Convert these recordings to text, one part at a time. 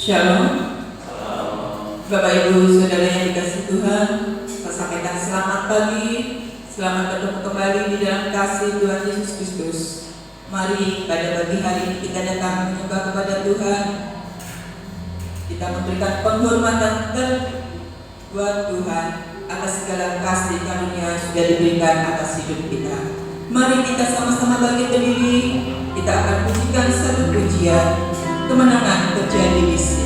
Shalom, Bapak Ibu Saudara yang dikasihi Tuhan, saya sampaikan selamat pagi, selamat bertemu kembali di dalam kasih Tuhan Yesus Kristus. Mari pada pagi hari ini kita datang menyembah kepada Tuhan. Kita memberikan penghormatan buat Tuhan atas segala kasih karunia yang sudah diberikan atas hidup kita. Mari kita sama-sama bangkit berdiri. Kita akan pujikan satu pujian. Kemenangan terjadi di sini.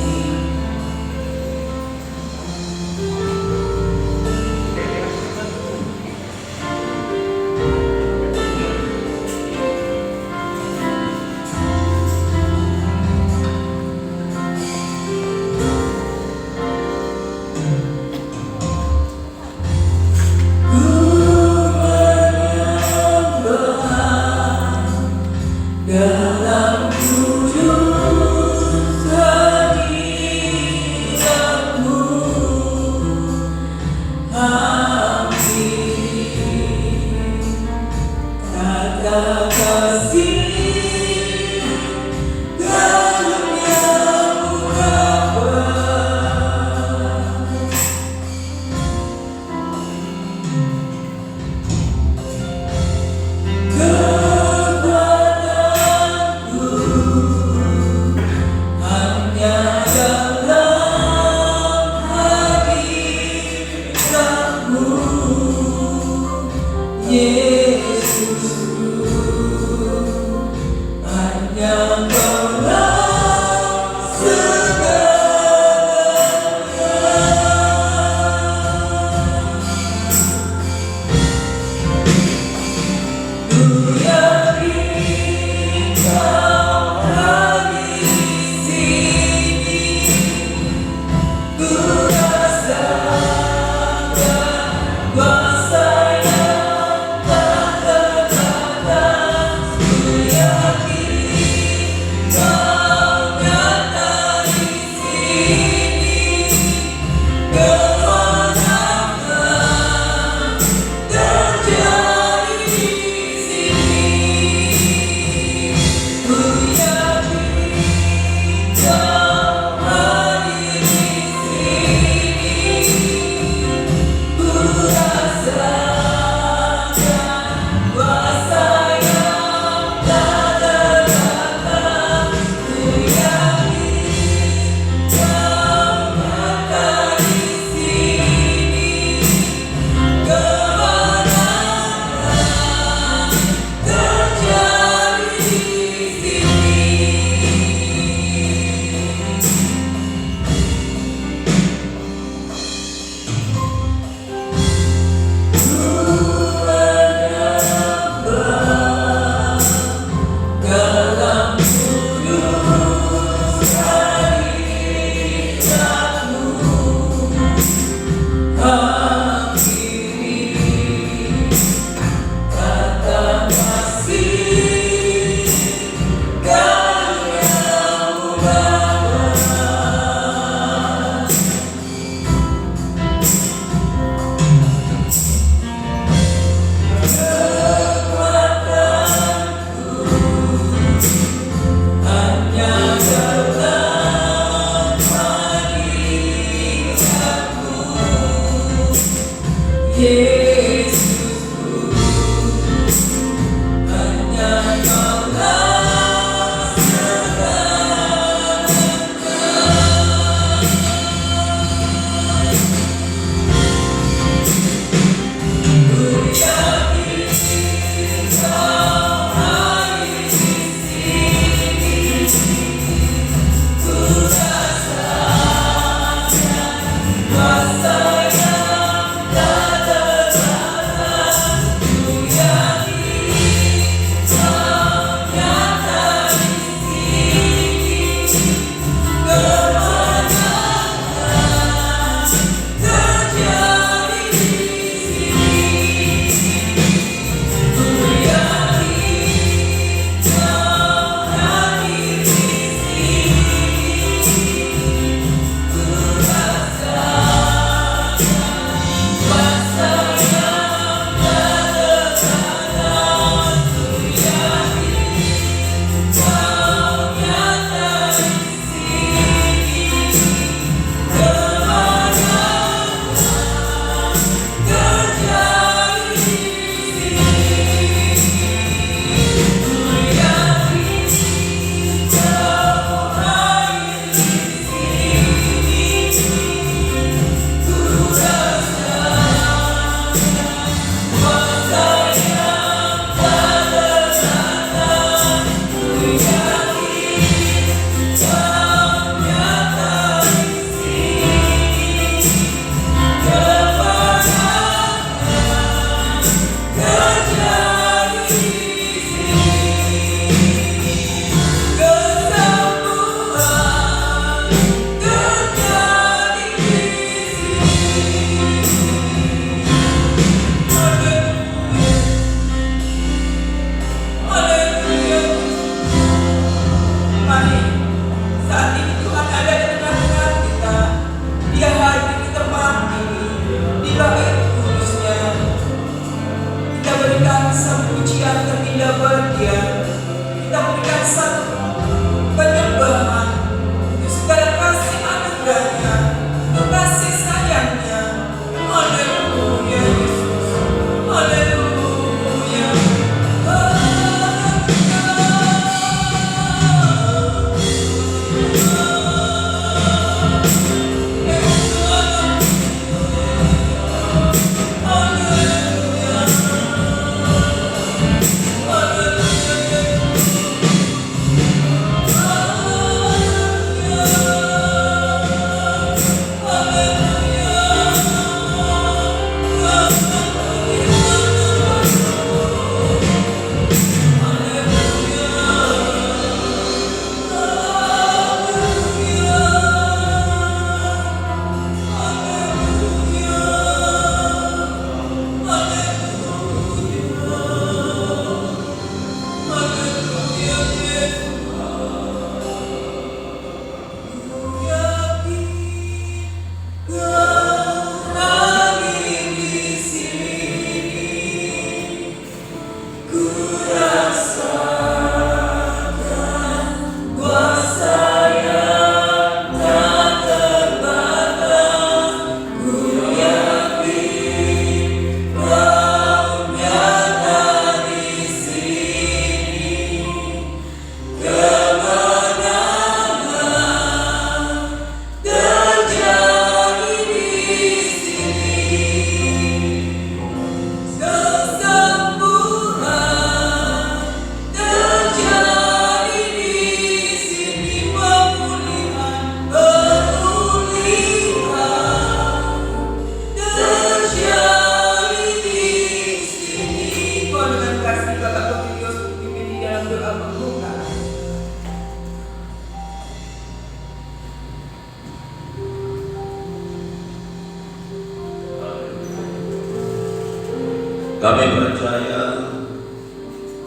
Kami percaya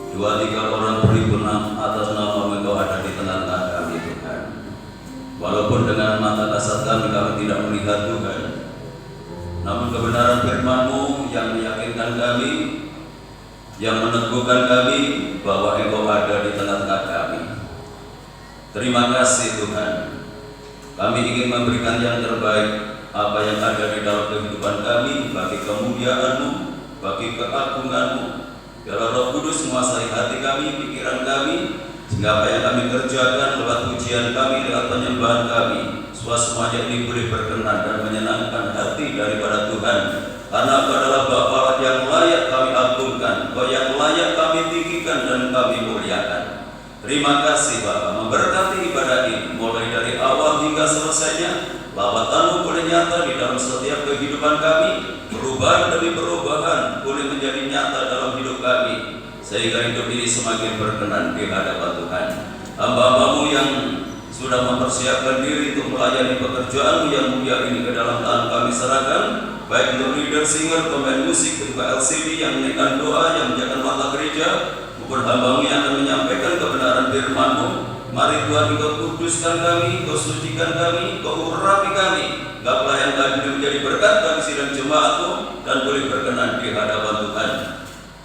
2-3 orang beriman atas nama Engkau ada di tengah-tengah kami, Tuhan. Walaupun dengan mata kasat kami tidak melihat, Tuhan, namun kebenaran firman-Mu yang meyakinkan kami, yang meneguhkan kami bahwa Engkau ada di tengah-tengah kami. Terima kasih, Tuhan. Kami ingin memberikan yang terbaik, apa yang ada di dalam kehidupan kami, bagi kemuliaan-Mu, bagi keagungan-Mu. Biarlah Roh Kudus menguasai hati kami, pikiran kami, sehingga apa yang kami kerjakan lewat pujian kami, lewat penyembahan kami, semuanya ini boleh berkenan dan menyenangkan hati daripada Tuhan. Karena Engkau adalah Bapa yang layak kami agungkan, Engkau yang layak kami tinggikan dan kami muliakan. Terima kasih Bapa, memberkati ibadah ini mulai dari awal hingga selesainya. Lawatan-Mu boleh nyata di dalam setiap kehidupan kami, perubahan demi perubahan boleh menjadi nyata dalam hidup kami, sehingga hidup ini semakin berkenan di hadapan Tuhan. Hamba-Hamba-Mu yang sudah mempersiapkan diri untuk melayani pekerjaan-Mu yang mulia ini ke dalam tangan kami serahkan, baik untuk leader, singer, pemain musik, ketua LCD yang menaikkan doa, yang menjaga mata gereja, maupun hamba-Mu yang akan menyampaikan kebenaran firman-Mu. Mari Tuhan, Engkau kuduskan kami, Engkau sucikan kami, Engkau urapi kami, Engkau pelayan kami menjadi berkat bagi sidang jemaat-Mu dan boleh berkenan di hadapan Tuhan.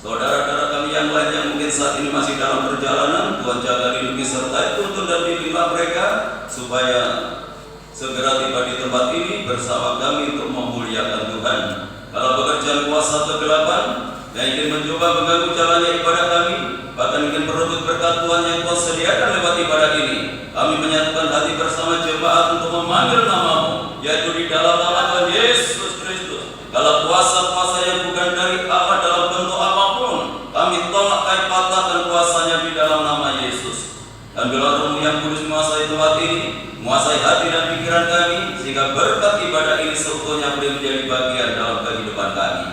Saudara-saudara kami yang lain yang mungkin saat ini masih dalam perjalanan, Tuhan jaga lindungi sertai tuntun dan bimbinglah mereka supaya segera tiba di tempat ini bersama kami untuk memuliakan Tuhan. Kalau pekerjaan kuasa kegelapan yang ingin mencoba mengganggu jalannya ibadah kami, bahkan ingin merebut berkat Tuhan yang Tuhan sediakan lewat ibadah ini, kami menyatukan hati bersama jemaat untuk memanggil nama-Mu, yaitu di dalam nama Tuhan Yesus Kristus. Kalau kuasa-kuasa yang bukan dari Allah dalam bentuk apapun, kami tolak, kami patahkan kuasanya di dalam nama Yesus. Dan bila Roh-Mu yang kudus menguasai tempat ini, menguasai hati dan pikiran kami, sehingga berkat ibadah ini seutuhnya boleh menjadi bagian dalam kehidupan kami.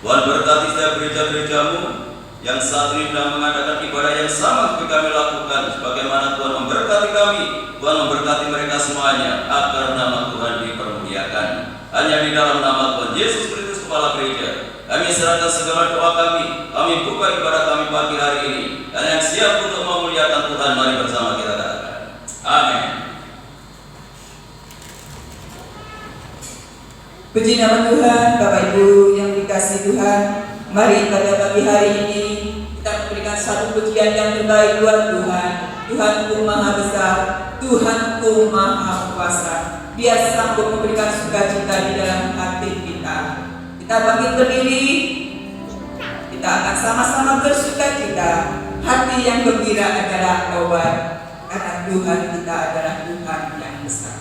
Tuhan berkati setiap gereja-gereja-Mu yang saat ini sedang mengadakan ibadah yang sama seperti kami lakukan, sebagaimana Tuhan memberkati kami, Tuhan memberkati mereka semuanya, agar nama Tuhan dipermuliakan. Hanya di dalam nama Tuhan Yesus Kristus Kepala Gereja, kami serahkan segala doa kami buka ibadah kami pagi hari ini, dan yang siap untuk memuliakan Tuhan, mari bersama kita katakan, amin. Puji nama Tuhan. Bapak Ibu yang dikasihi Tuhan, mari pada pagi hari ini kita memberikan satu pujian yang terbaik buat Tuhan. Tuhanku maha besar, Tuhanku maha kuasa. Dia sanggup memberikan sukacita di dalam hati kita. Kita bangkit berdiri, kita akan sama-sama bersukacita. Hati yang gembira adalah obat, karena Tuhan kita adalah Tuhan yang besar.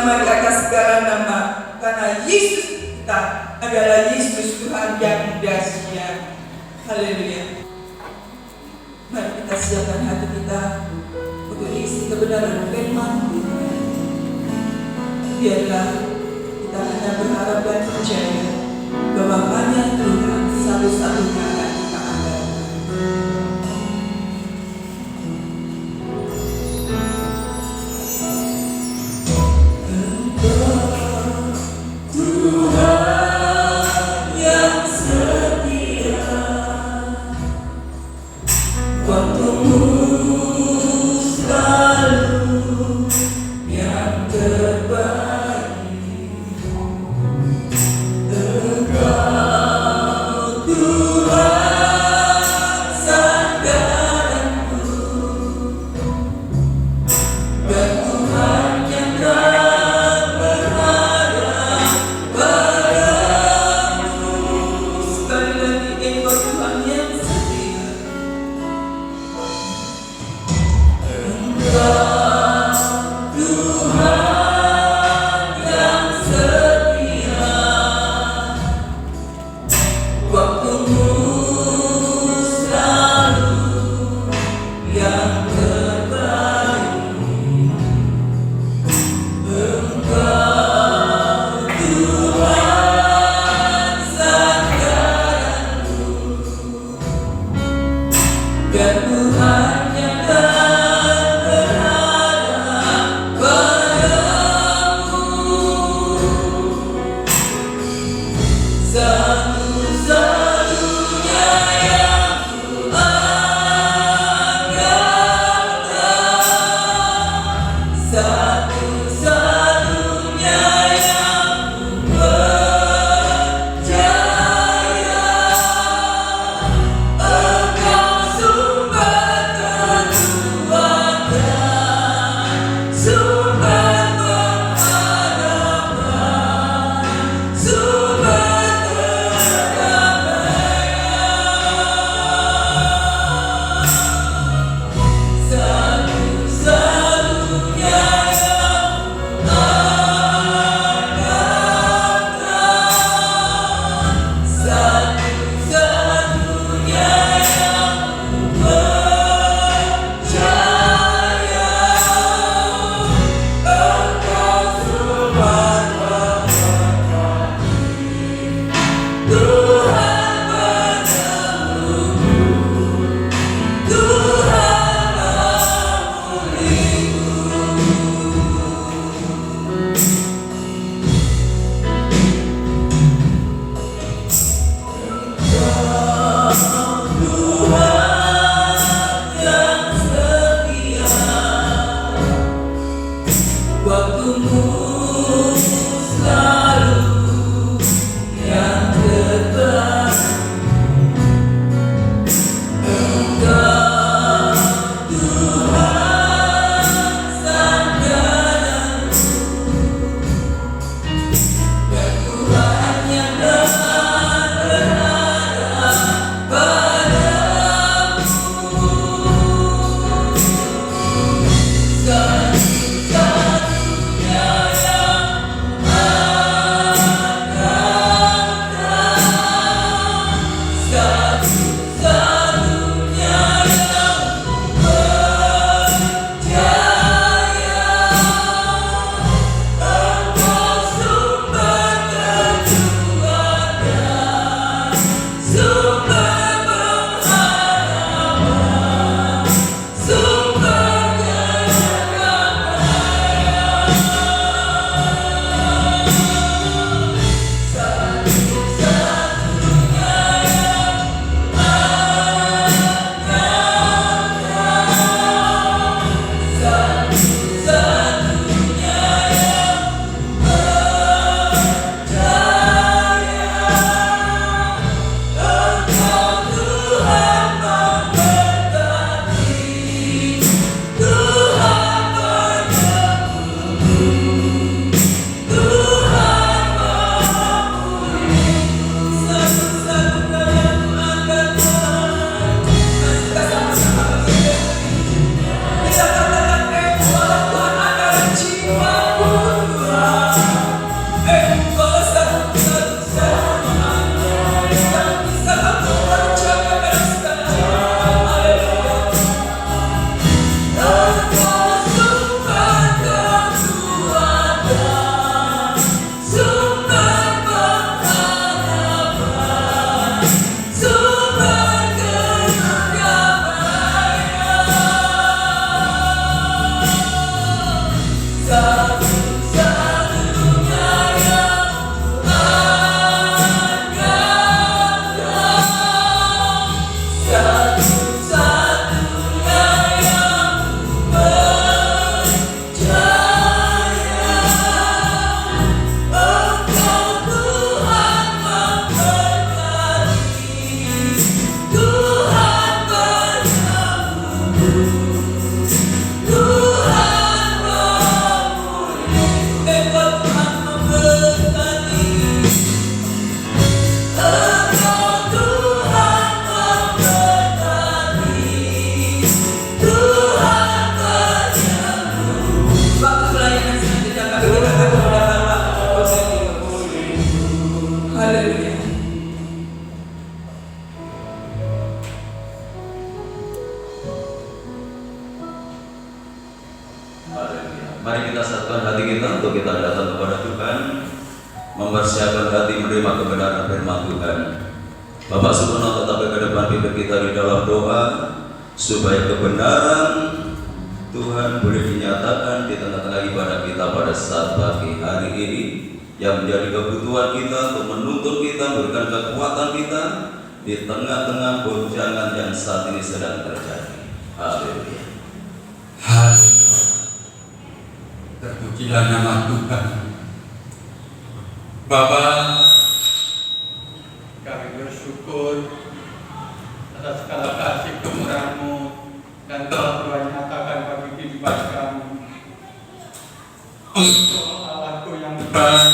nama di atas segala nama, karena Yesus kita adalah Yesus Tuhan yang dahsyat. Haleluya. Mari kita siapkan hati kita untuk diisi kebenaran firman Tuhan. Biarlah kita hanya berharap dan percaya bahwa hanya Tuhan satu-satunya akan kita andalkan. Tuhan yang setia, waktumu selalu yang terbaik. Engkau Tuhan Mari kita satukan hati kita untuk kita datang kepada Tuhan, mempersiapkan hati menerima kebenaran firman Tuhan. Bapak Subhanahu tetap ke depan pimpin kita di dalam doa, supaya kebenaran Tuhan boleh dinyatakan di tengah-tengah ibadah kita pada saat pagi hari ini, yang menjadi kebutuhan kita untuk menuntun kita, memberikan kekuatan kita di tengah-tengah goncangan yang saat ini sedang terjadi. Haleluya. Haleluya. Terpujilah nama Tuhan. Bapa, kami bersyukur atas segala kasih kemurahan-Mu dan telah Tuhan nyatakan bagi kehidupan kami. Untuk Allah-Ku yang baik.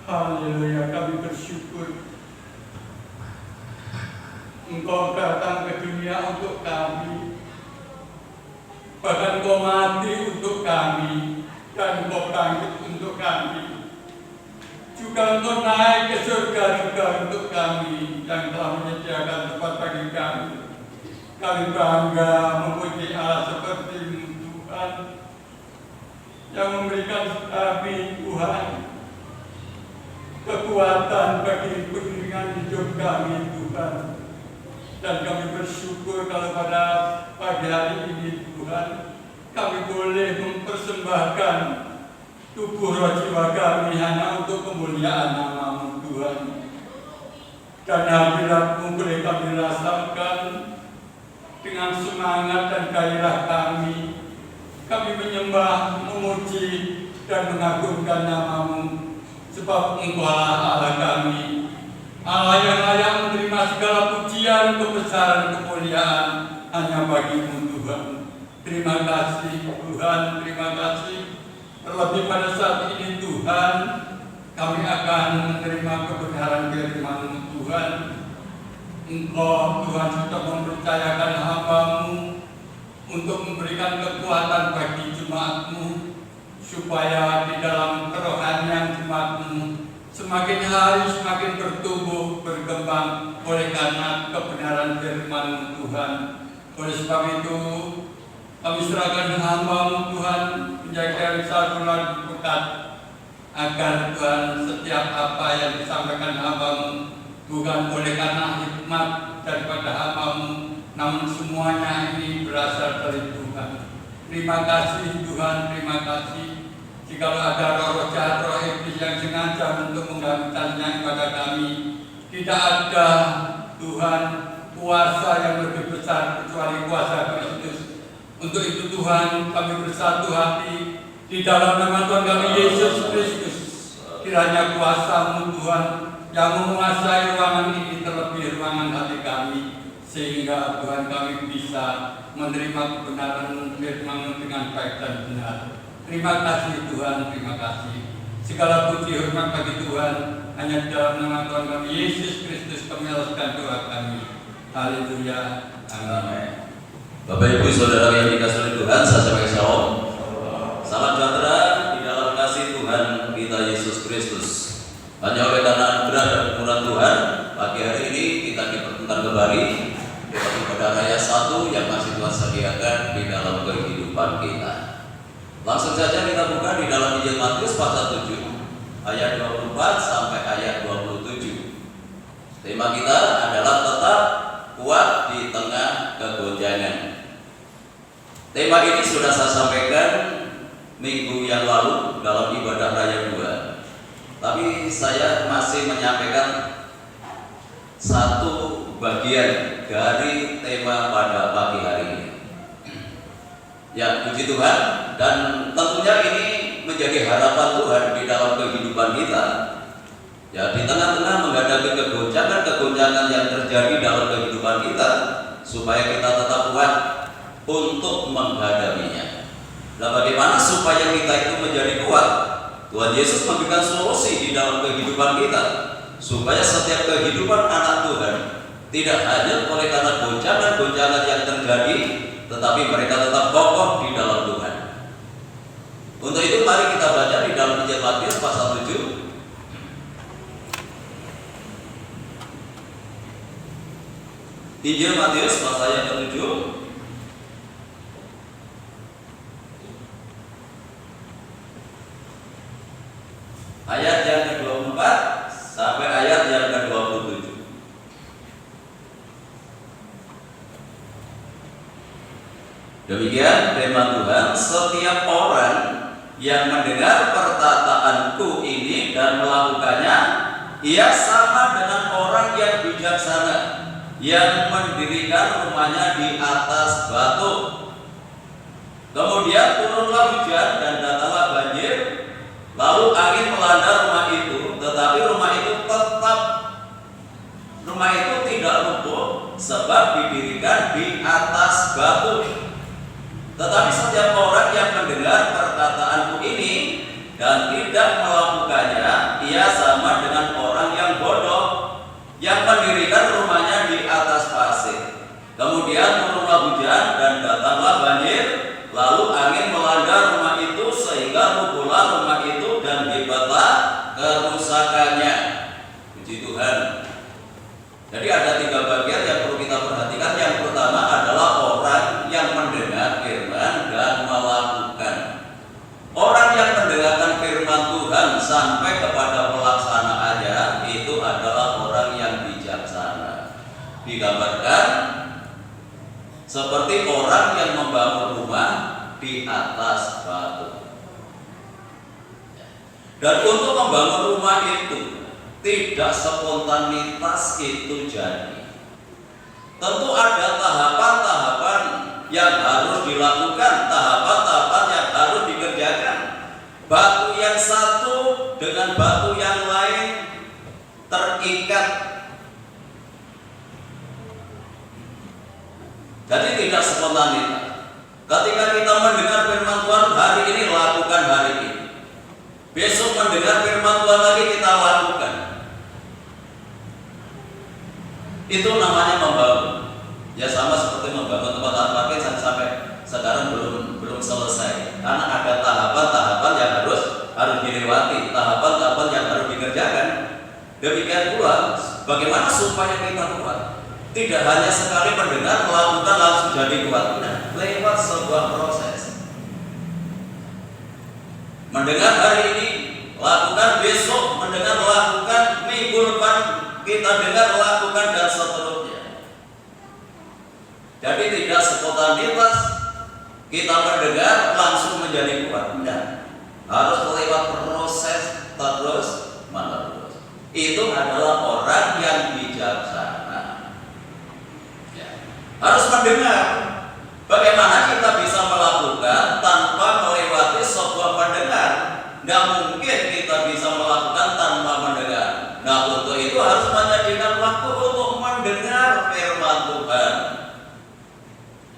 Haleluya, kami bersyukur Engkau datang ke dunia untuk kami, bahkan Engkau mati untuk kami, dan Engkau bangkit untuk kami. Juga Engkau naik ke surga juga untuk kami, yang telah menyediakan tempat bagi kami. Kami bangga memuji Allah seperti Tuhan, yang memberikan kami Tuhan kekuatan bagi pengiringan hidup kami Tuhan. Dan kami bersyukur kalau pada pagi hari ini Tuhan, kami boleh mempersembahkan tubuh roh jiwa kami hanya untuk kemuliaan nama-Mu Tuhan. Dan hadirat-Mu boleh kami rasakan dengan semangat dan gairah kami. Kami menyembah, memuji, dan mengagungkan nama-Mu, sebab Engkau Allah kami, Allah yang layak menerima segala pujian, kebesaran, kemuliaan hanya bagi-Mu Tuhan. Terima kasih Tuhan, terima kasih. Terlebih pada saat ini Tuhan, kami akan menerima kebenaran firman-Mu Tuhan. Engkau Tuhan sudah mempercayakan hamba-Mu untuk memberikan kekuatan bagi jemaat-Mu, supaya di dalam kerohanian jemaat-Mu semakin hari semakin bertumbuh, berkembang oleh karena kebenaran firman-Mu Tuhan. Oleh sebab itu, kami serahkan hamba-Mu Tuhan menjaga saluran berkat, agar Tuhan setiap apa yang disampaikan hamba-Mu bukan oleh karena hikmat daripada hamba-Mu, namun semuanya ini berasal dari Tuhan. Terima kasih Tuhan, terima kasih. Jika ada roh jahat, roh iblis yang sengaja untuk menggantungkannya kepada kami, tidak ada Tuhan kuasa yang lebih besar kecuali kuasa Kristus. Untuk itu Tuhan, kami bersatu hati di dalam nama Tuhan kami Yesus Kristus. Kiranya kuasa-Mu Tuhan yang menguasai ruangan ini, terlebih ruangan hati kami, sehingga Tuhan kami bisa menerima kebenaran firman-Mu dengan baik dan benar. Terima kasih Tuhan, terima kasih. Segala puji hormat bagi Tuhan hanya di dalam nama Tuhan kami Yesus Kristus, kami alaskan doa kami. Haleluya. Amin. Bapak Ibu Saudara yang dikasihi oleh Tuhan, saya sampaikan shalom. Salam sejahtera di dalam kasih Tuhan kita Yesus Kristus. Hanya oleh karena anugerah dan kemurahan Tuhan, pagi hari ini kita dipertemukan kembali pada raya 1 yang masih Tuhan sediakan di dalam kehidupan kita. Langsung saja kita buka di dalam Injil Matius pasal 7 ayat 24 sampai ayat 27. Tema kita adalah tetap kuat di tengah kegonjangan. Tema ini sudah saya sampaikan minggu yang lalu dalam ibadah raya 2. Tapi saya masih menyampaikan satu bagian dari tema pada pagi hari ini. Ya, puji Tuhan, dan tentunya ini menjadi harapan Tuhan di dalam kehidupan kita. Ya, di tengah-tengah menghadapi kegoncangan-kegoncangan yang terjadi dalam kehidupan kita, supaya kita tetap kuat untuk menghadapinya. Nah, bagaimana supaya kita itu menjadi kuat? Tuhan Yesus memberikan solusi di dalam kehidupan kita, supaya setiap kehidupan anak Tuhan tidak hanya oleh karena goncangan-goncangan yang terjadi, tetapi mereka tetap kokoh di dalam Tuhan. Untuk itu mari kita baca di dalam Injil Matius pasal 7. Injil Matius pasal yang ke-7 Demikian firman Tuhan, setiap orang yang mendengar perkataanku ini dan melakukannya, ia sama dengan orang yang bijaksana yang mendirikan rumahnya di atas batu. Kemudian turunlah hujan dan datanglah banjir, lalu angin melanda rumah itu, tetapi rumah itu tidak runtuh sebab didirikan di atas batu. Tetapi setiap orang yang mendengar perkataanku ini dan tidak melakukannya, ia sama dengan orang yang bodoh yang mendirikan rumahnya di atas pasir. Kemudian turunlah hujan dan datanglah banjir, lalu angin melanda rumah itu sehingga rubuhlah rumah itu dan hebatlah kerusakannya. Puji Tuhan. Jadi ada 3 bagian yang perlu kita perhatikan. Yang pertama adalah orang yang mendengar firman dan melakukan. Orang yang mendengarkan firman Tuhan sampai kepada pelaksanaannya itu adalah orang yang bijaksana. Digambarkan seperti orang yang membangun rumah di atas batu. Dan untuk membangun rumah itu tidak spontanitas itu jadi. Tentu ada tahapan-tahapan yang harus dilakukan, tahapan-tahapan yang harus dikerjakan. Batu yang satu dengan batu yang lain terikat. Jadi tidak spontanitas. Ketika kita mendengar firman Tuhan hari ini, lakukan hari ini. Besok mendengar firman Tuhan lagi, kita lakukan. Itu namanya membangun. Ya sama seperti membangun tempat parkir sampai sekarang belum selesai. Karena ada tahapan-tahapan yang harus dilewati, tahapan-tahapan yang harus dikerjakan. Demikian pula bagaimana supaya kita kuat. Tidak hanya sekali mendengar, melakukan langsung jadi kuat. Nah, lewat sebuah proses. Mendengar hari ini, lakukan besok, mendengar, lakukan minggu depan, kita dengar, lakukan, dan seterusnya. Jadi tidak spontanitas kita mendengar langsung menjadi kuat. Tidak. Harus lewat proses terus menerus. Itu adalah orang yang bijaksana. Ya. Harus mendengar. Bagaimana kita bisa melakukan tanpa melewati sebuah pendengar? Tidak mungkin kita bisa melakukan tanpa mendengar. Nah, untuk itu harus menyediakan waktu untuk mendengar firman Tuhan.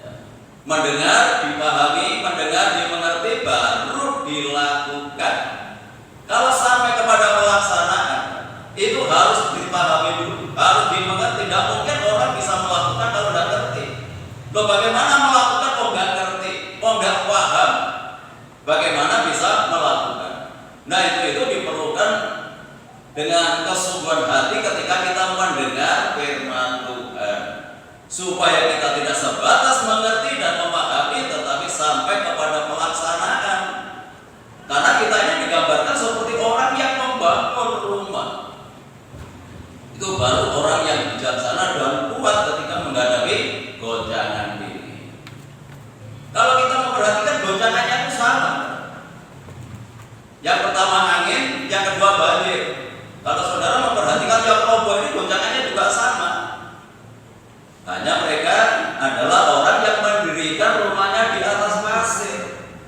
Ya. Mendengar, dipahami, mendengar, dimengerti, baru dilakukan. Kalau sampai kepada pelaksanaan, itu harus dipahami dulu, harus dimengerti. Tidak mungkin orang bisa melakukan kalau tidak ngerti. Loh, bagaimana melakukan kok nggak ngerti, kok nggak paham? Bagaimana bisa melakukan? Nah, itu diperlukan dengan kesungguhan hati ketika kita mendengar firman Tuhan, supaya kita tidak sebatas mengerti dan memahami, tetapi sampai kepada pelaksanaan. Karena kita ini digambarkan seperti orang yang membangun rumah. Itu baru orang yang bijaksana dan kuat ketika menghadapi goncangan ini. Kalau kita memperhatikan goncangannya itu sama. Yang pertama angin, yang kedua banjir. Kalau saudara memperhatikan yang roboh ini goncangannya juga sama. Hanya mereka adalah orang yang mendirikan rumahnya di atas pasir.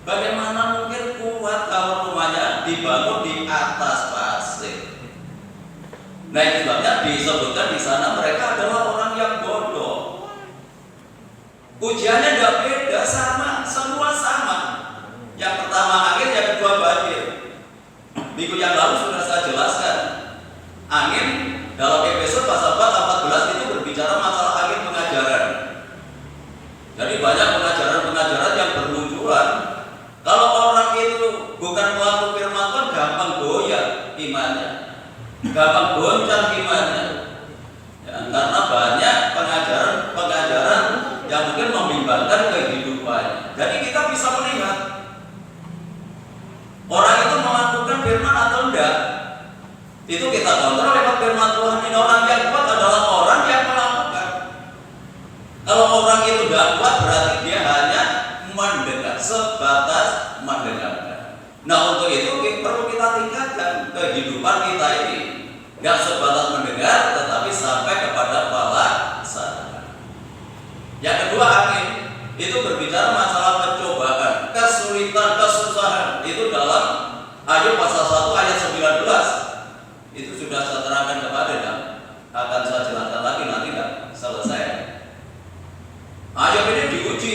Bagaimana mungkin kuat kalau rumahnya dibangun di atas pasir? Nah, itu sebabnya disebutkan di sana mereka adalah orang yang bodoh. Ujiannya tidak beda, sama, semua sama. Yang pertama angin, yang kedua banjir. Minggu yang lalu sudah saya jelaskan. Angin dalam Efesus pasal 4 ayat 14 itu berbicara masalah angin pengajaran. Jadi banyak pengajaran-pengajaran yang bermunculan. Kalau orang itu bukan pelaku firman Tuhan, gampang goyah imannya, gampang goncang imannya. Ya, karena banyak pengajaran yang mungkin membimbangkan kehidupannya. Jadi kita bisa melihat orang itu melakukan firman atau enggak. Itu kita kontrol lewat firman Tuhan. Ini orang yang kuat adalah orang yang melakukan. Kalau orang itu tidak kuat, berarti dia hanya Nah, untuk itu perlu kita tingkatkan kehidupan kita ini, nggak sebatas mendengar, tetapi sampai kepada pelaksanaan. Yang kedua, angin itu berbicara masalah pencobaan, kesulitan, kesusahan. Itu dalam Ayub pasal 1 ayat 19. Itu sudah saya terangkan kemarin, ya. Akan saya jelaskan lagi nanti nggak selesai. Ayub ini diuji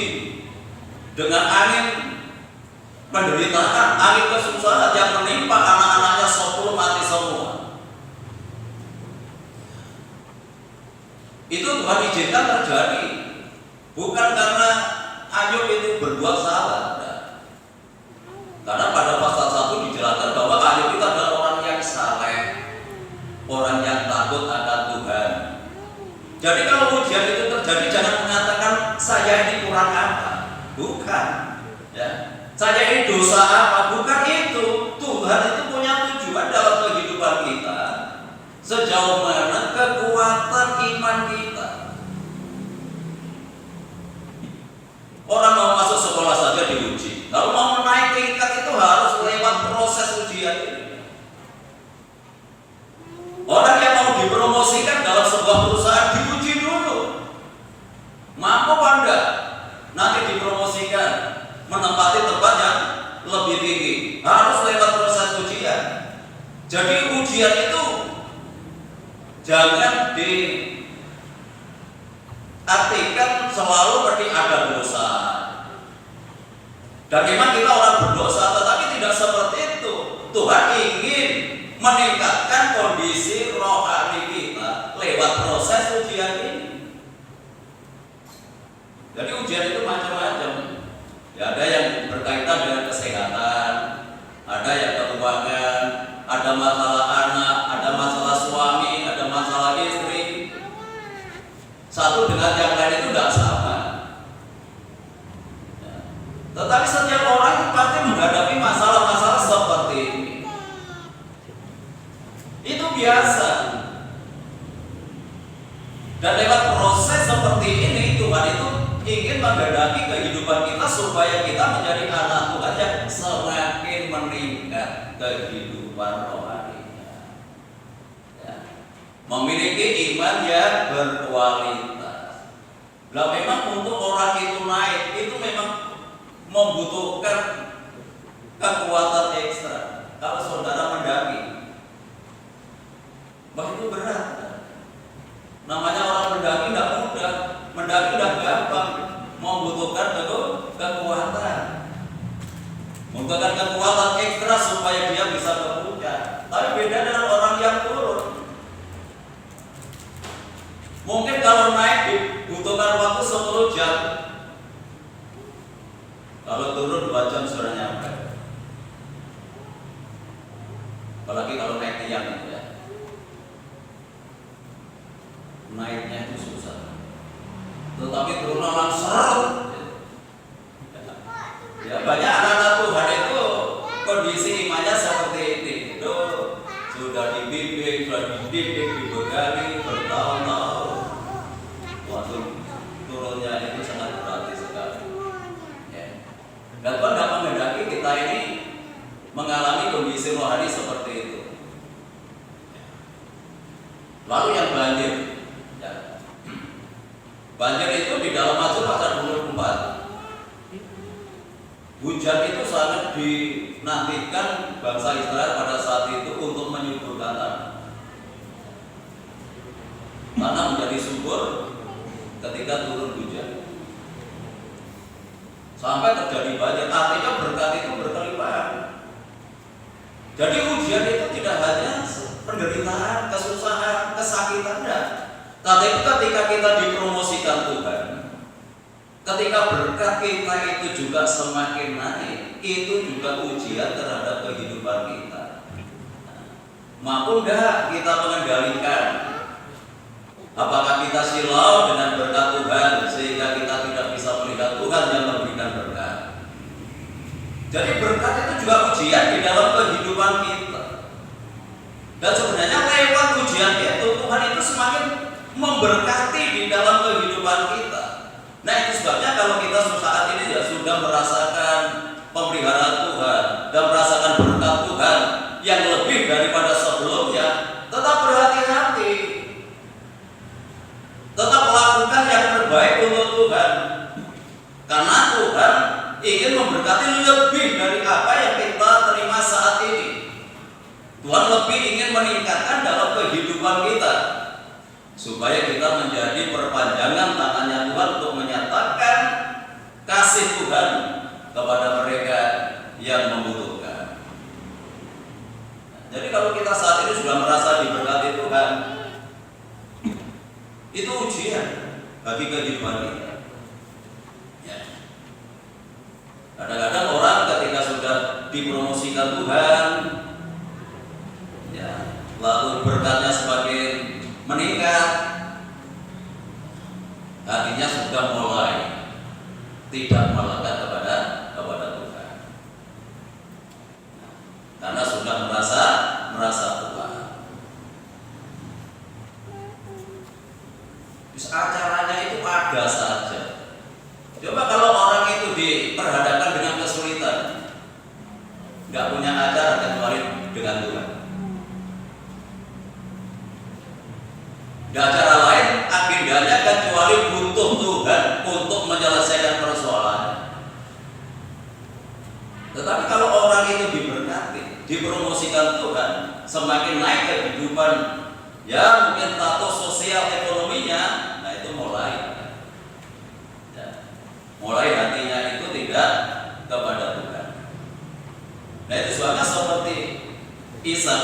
dengan angin penderitaan, angin kesusahan yang menimpa anak-anaknya 10 mati semua. Itu Tuhan izinkan terjadi, bukan karena Ayub itu berbuat salah. Karena pada pasal 1 dijelaskan bahwa Ayub itu adalah orang yang saleh, orang yang takut akan Tuhan. Jadi kalau ujian itu terjadi, jangan mengatakan saya ini kurang apa, bukan. Ya. Saya ini dosa apa, bukan itu. Tuhan itu punya tujuan dalam kehidupan kita, sejauh mana kekuatan iman kita. Orang mau masuk sekolah saja diuji. Kalau mau naik tingkat itu harus lewat proses ujian ini. Orang yang mau dipromosikan dalam sebuah perusahaan diuji dulu. Mampu Anda nanti dipromosikan menempati tempat yang lebih tinggi, harus lewat proses ujian. Jadi ujian itu jangan diartikan selalu berarti ada dosa. Dan memang kita orang berdosa, tetapi tidak seperti itu. Tuhan ingin meningkatkan kondisi rohani kita lewat proses ujian ini. Jadi ujian itu macam-macam. Ya, ada yang berkaitan dengan kesehatan, ada yang keuangan, ada masalah anak, ada masalah suami, ada masalah istri. Satu dengan yang lain itu tidak sama. Ya. Tetapi setiap orang itu pasti menghadapi masalah-masalah seperti ini. Itu biasa. Dan lewat proses seperti ini, Tuhan itu ingin menghendaki kehidupan kita supaya kita menjadi anak Tuhan yang semakin meningkat kehidupan rohaninya. Ya. Memiliki iman yang berkualitas. Nah, memang untuk orang itu naik itu memang membutuhkan kekuatan ekstra. Kalau saudara mendaki, itu berat. Namanya orang mendaki tidak mudah. Mendaki tidak gampang, membutuhkan kekuatan, membutuhkan kekuatan ekstra supaya dia bisa ke puncak. Tapi beda dengan orang yang turun. Mungkin kalau naik dibutuhkan waktu 10 jam, kalau turun 2 jam sudah nyampe. Apalagi kalau naik tiang itu ya, naiknya itu susah. Tetapi turun langsung. Ya, banyak anak-anak Tuhan itu kondisi imannya seperti ini. Itu sudah dibimbing, sudah dididik, dibekali bertahun-tahun. Waktu turunnya itu sangat berarti sekali. Ya. Dan Tuhan dapat menghendaki kita ini mengalami kondisi rohani seperti itu. Lalu yang banjir. Banjir itu di dalam Mazmur pasal 24. Hujan itu sangat dinantikan bangsa Israel pada saat itu untuk menyuburkan tanah. Tanah menjadi subur ketika turun hujan. Sampai terjadi banjir, artinya berkat itu berkelimpahan. Jadi ujian itu tidak hanya penderitaan, kesusahan, kesakitan, tapi ketika kita dipromosikan Tuhan, ketika berkat kita itu juga semakin naik, itu juga ujian terhadap kehidupan kita. Mampu enggak kita mengendalikan? Apakah kita silau dengan berkat Tuhan sehingga kita tidak bisa melihat Tuhan yang memberikan berkat? Jadi berkat itu juga ujian di dalam kehidupan kita. Dan sebenarnya lewat ujian itu Tuhan itu semakin memberkati di dalam kehidupan kita. Nah, itu sebabnya kalau kita saat ini ya sudah merasakan pemeliharaan Tuhan dan merasakan Karena Tuhan ingin memberkati lebih dari apa yang kita terima saat ini. Tuhan lebih ingin meningkatkan dalam kehidupan kita, supaya kita menjadi perpanjangan tangannya Tuhan untuk menyatakan kasih Tuhan kepada mereka yang membutuhkan. Jadi kalau kita saat ini sudah merasa diberkati Tuhan, itu ujian bagi kehidupan kita. Ya. Kadang-kadang orang ketika sudah dipromosikan Tuhan, ya, lalu berkatnya semakin meningkat, hatinya sudah mulai tidak melekat kepada Tuhan, karena sudah merasa Tuhan. Terus acaranya itu ada saja. Coba kalau orang itu diperhadapkan dengan kesulitan, nggak punya acara kecuali dengan Tuhan. Gak acara lain agendanya kecuali butuh Tuhan untuk menyelesaikan persoalannya. Tetapi kalau orang itu diberkati, dipromosikan Tuhan, semakin naik kehidupan, ya mungkin status sosial ekonominya, nah itu mulai hatinya itu tidak kepada Tuhan. Nah itu sebabnya seperti Ishak,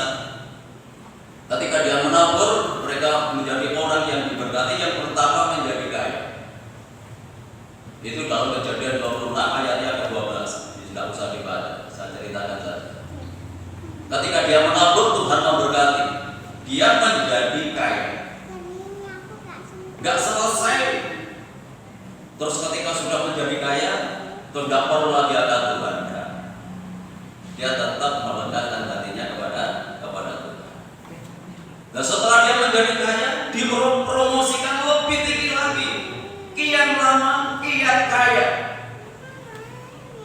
ketika dia menabur, mereka menjadi orang yang diberkati, yang pertama menjadi kaya. Itu dalam Kejadian 26 ayatnya ke-12. Tidak usah dibaca, saya ceritakan saja. Ketika dia menabur, Tuhan memberkati, dia menjadi kaya. Gak selesai. Terus ketika sudah menjadi kaya, tidak perlu lagi ada Tuhan. Dia tetap melengkapkan hatinya kepada Tuhan. Nah setelah dia menjadi kaya, dipromosikan lebih tinggi lagi. Kian lama, kian kaya.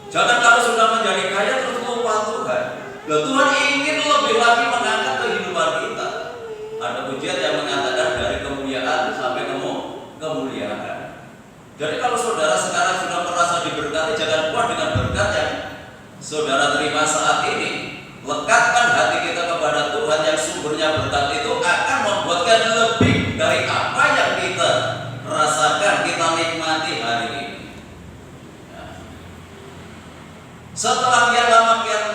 Jangan kalau sudah menjadi kaya terus lupa Tuhan. Nah, Tuhan ingin lebih lagi mengangkat kehidupan kita. Ada pujian yang mengatakan dari kemuliaan sampai kemuliaan. Jadi kalau saudara sekarang sudah merasa diberkati, jangan puas dengan berkat yang saudara terima saat ini. Lekatkan hati kita kepada Tuhan yang sumbernya berkat itu akan membuatkan lebih dari apa yang kita rasakan, kita nikmati hari ini. Ya. Setelah kian lama kian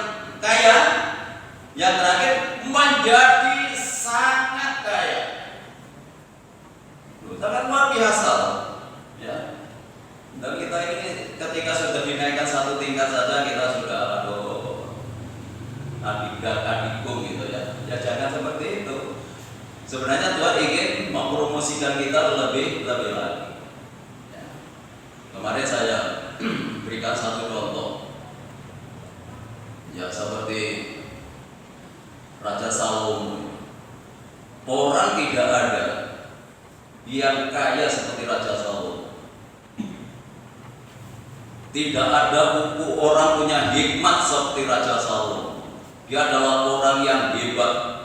kaya, yang terakhir menjadi sangat kaya. Sangat luar biasa. Ya. Dan kita ini ketika sudah dinaikkan satu tingkat saja kita sudah adik-adik gitu ya. Ya jangan seperti itu. Sebenarnya Tuhan ingin mempromosikan kita lebih lagi. Ya. Kemarin saya berikan satu contoh. Ya seperti Raja Salomo. Orang tidak ada yang kaya seperti Raja Salomo. Tidak ada buku orang punya hikmat seperti Raja Salomo. Dia adalah orang yang hebat.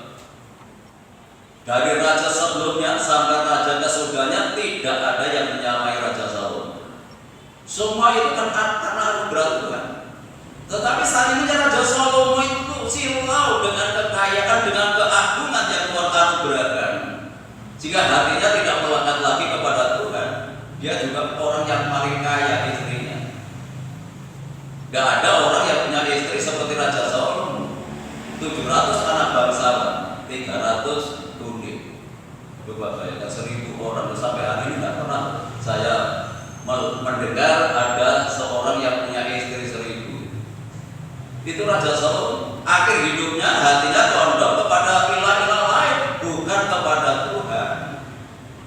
Dari raja sebelumnya sampai raja kesudahnya tidak ada yang menyamai Raja Salomo. Semua itu kan karena anugerah Tuhan. Tetapi saat ini Raja Salomo itu silau dengan kekayaan, dengan keagungan yang Tuhan anugerahkan, sehingga hatinya tidak melekat lagi kepada Tuhan. Dia juga orang yang paling kaya istrinya. Gak ada orang yang punya istri seperti Raja Salomo. 700 anak bangsawan, 300 tunduk. Coba bayangkan 1000 orang, sampai hari ini tidak pernah saya mendengar ada seorang yang punya istri 1000. Itu Raja Salomo. Akhir hidupnya hatinya condong kepada ilah-ilah lain, bukan kepada Tuhan.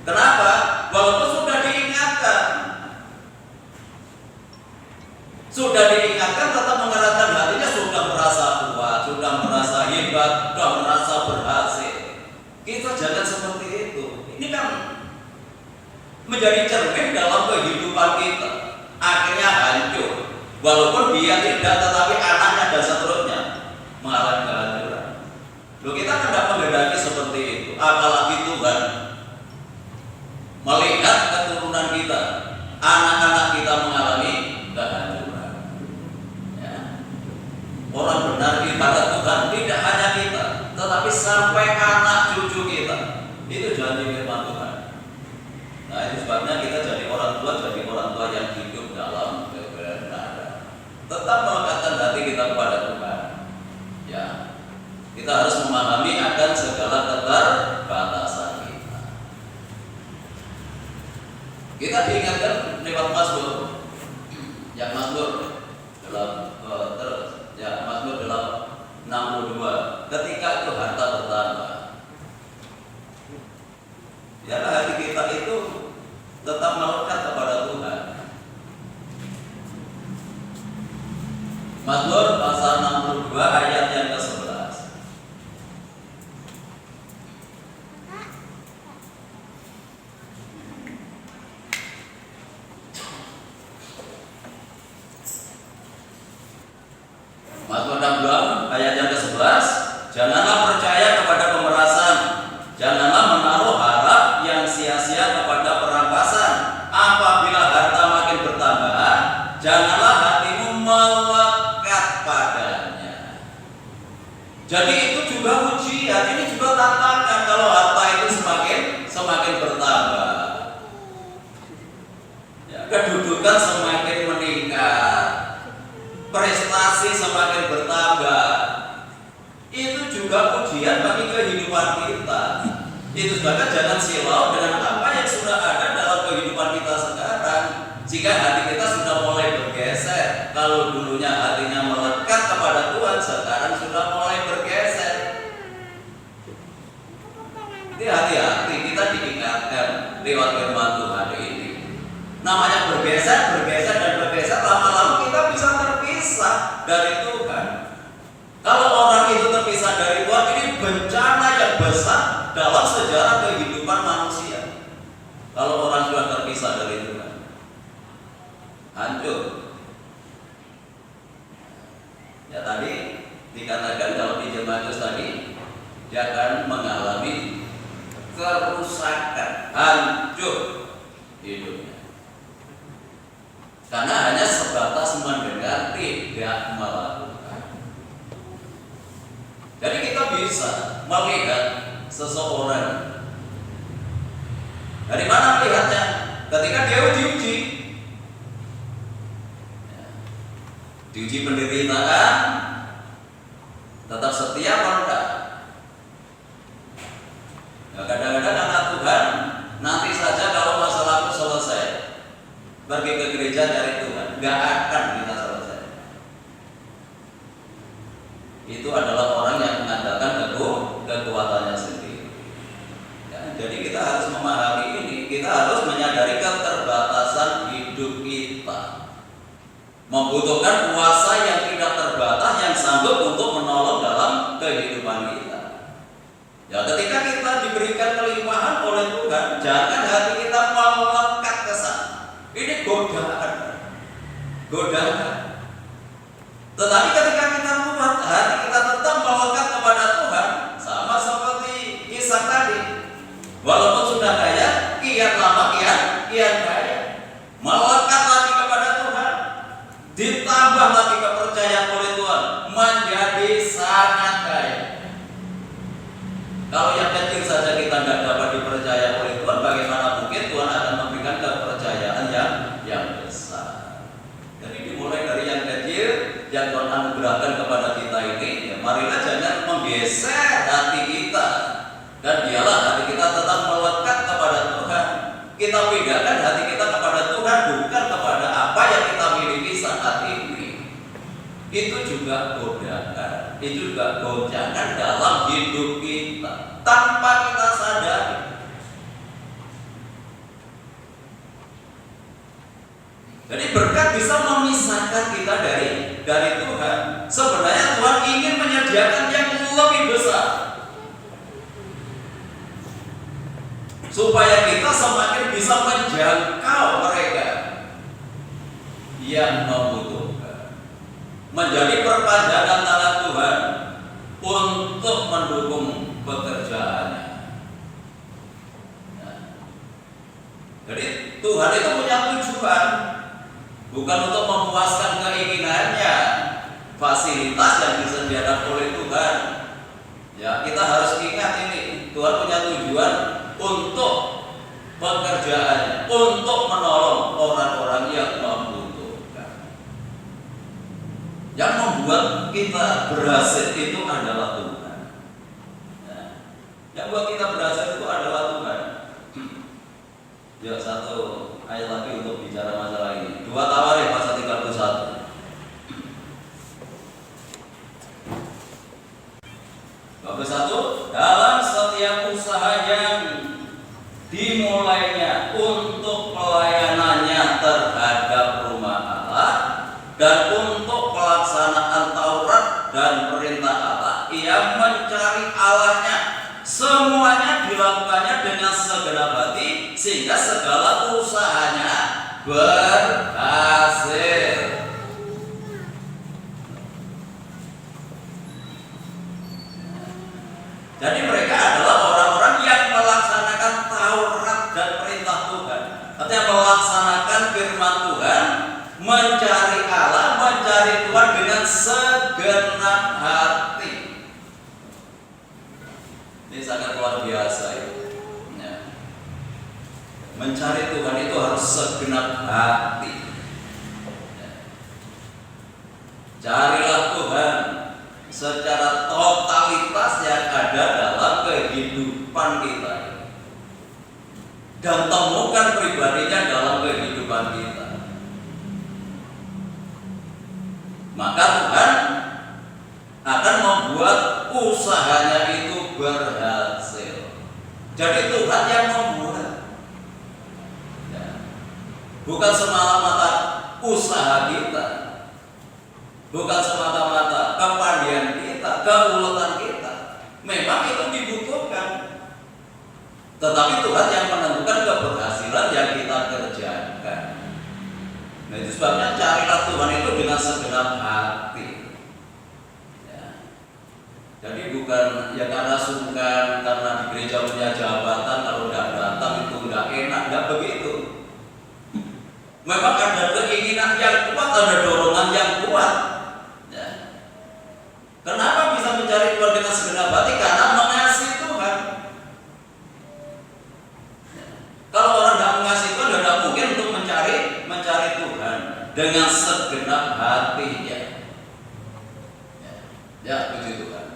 Kenapa? Walaupun sudah diingatkan tetap mengerahkan hatinya, sudah merasa kuat, sudah merasa hebat, sudah merasa berhasil. Kita jangan seperti itu. Ini kan menjadi cermin dalam kehidupan kita. Akhirnya hancur. Walaupun dia tidak, tetapi anaknya dan seterusnya mengalami kehancuran. Loh, kita tidak menghendaki seperti itu. Apalagi Tuhan melihat keturunan kita, anak-anak kita mengalami memahami akan segala keterbatasan kita. Kita diingatkan lewat Mazmur, yang Mazmur dalam Mazmur dalam 62, ketika itu harta bertambah. Biarlah hati kita itu tetap melekat kepada Tuhan. Mazmur pasal 62 ayat yang ke-11. Mazmur 62 ayat yang ke-11, janganlah percaya kepada pemerasan, janganlah menaruh harap yang sia-sia kepada perampasan. Apabila harta makin bertambah, janganlah hatimu melekat padanya. Jadi itu juga ujian, ini juga tantangan kalau harta itu semakin bertambah. Ya, kedudukan semakin meningkat, prestasi semakin bertambah. Itu juga ujian bagi kehidupan kita. Itu sebabnya jangan silau dengan apa yang sudah ada dalam kehidupan kita sekarang. Jika hati kita sudah mulai bergeser, kalau dulunya hatinya melekat kepada Tuhan, sekarang sudah mulai bergeser. Jadi hati-hati, kita diingatkan lewat firman Tuhan ini. Namanya bergeser, lama-lama kita bisa terpisah dari Tuhan. Kalau orang itu terpisah dari Tuhan, ini bencana yang besar dalam sejarah kehidupan manusia. Kalau orang sudah terpisah dari Tuhan, hancur. Ya tadi dikatakan kalau di Jematus tadi, dia akan mengalami kerusakan, hancur hidupnya. Karena hanya sebatas mendengar, tidak melakukan. Jadi kita bisa melihat seseorang. Dari mana melihatnya? Ketika dia diuji. Diuji penderitaan, tetap setia atau enggak? Nah, kadang-kadang anak Tuhan nanti saja kalau masalahku selesai, pergi ke gereja dari Tuhan, nggak akan kita selesai. Itu adalah orang yang mengandalkan kekuatannya sendiri. Ya, jadi kita harus memahami ini, kita harus menyadari keterbatasan hidup kita, membutuhkan kuasa yang tidak terbatas yang sanggup untuk menolong dalam kehidupan kita. Ya, ketika kita diberikan kelimpahan oleh Tuhan, jangan hati kita melekat ke sana. Ini godaan. Tetapi ketika kita buat hati kita tetap melekat kepada Tuhan, sama seperti Ishak tadi. Walaupun sudah kaya, kian lama kian kaya. Melekat lagi kepada Tuhan, ditambah lagi kepercayaan oleh Tuhan, menjadi sangat kaya. Kalau yang kecil saja kita tidak dapat dipercaya oleh Tuhan, bagaimana mungkin Tuhan akan memberikan kepercayaan yang besar. Jadi dimulai dari yang kecil yang Tuhan anugerahkan kepada kita ini, ya marilah jangan menggeser hati kita, dan biarlah hati kita tetap melekat kepada Tuhan. Kita pindahkan hati kita kepada Tuhan, bukan kepada apa yang kita miliki saat ini. Itu juga godaan, itu juga goncangan dalam hidup kita tanpa kita sadari. Jadi berkat bisa memisahkan kita dari Tuhan. Sebenarnya Tuhan ingin menyediakan yang lebih besar, supaya kita semakin bisa menjangkau mereka yang membutuhkan, menjadi perpanjangan tangan Tuhan untuk mendukung pekerjaannya. Nah, jadi Tuhan itu punya tujuan, bukan untuk memuaskan keinginannya, fasilitas yang disediakan oleh Tuhan. Ya, kita harus ingat ini, Tuhan punya tujuan untuk pekerjaannya, untuk menolong orang-orang yang membutuhkan. Yang membuat kita berhasil itu adalah Tuhan. dan untuk pelaksanaan Taurat dan perintah Allah, ia mencari Allahnya. Semuanya dilakukannya dengan segenap hati sehingga segala usahanya berhasil. Jadi mereka adalah orang-orang yang melaksanakan Taurat dan perintah Tuhan. Artinya melaksanakan firman Tuhan, mencari Allah, mencari Tuhan dengan segenap hati. Ini sangat luar biasa ya. Mencari Tuhan itu harus segenap hati. Carilah Tuhan secara totalitas yang ada dalam kehidupan kita, dan temukan pribadinya dalam kehidupan kita. Maka Tuhan akan membuat usahanya itu berhasil. Jadi Tuhan yang membuat, bukan semata-mata usaha kita, bukan semata-mata kepandaian kita, keuletan kita. Memang itu dibutuhkan, tetapi Tuhan yang menentukan keberhasilan yang kita kerjakan. Nah, itu sebabnya carilah Tuhan itu dengan segenap hati. Jadi bukan ya karena sungkan, karena di gereja punya jabatan, kalau tidak datang itu tidak enak, tidak begitu. Memang ada keinginan yang kuat, ada dorongan yang kuat. Ya. Kenapa bisa mencari Tuhan dengan segenap hati? Karena mengasihi Tuhan. Ya. Kalau orang tidak mengasihi Tuhan, tidak mungkin untuk mencari Tuhan dengan segenap hatinya. Ya, puji Tuhan.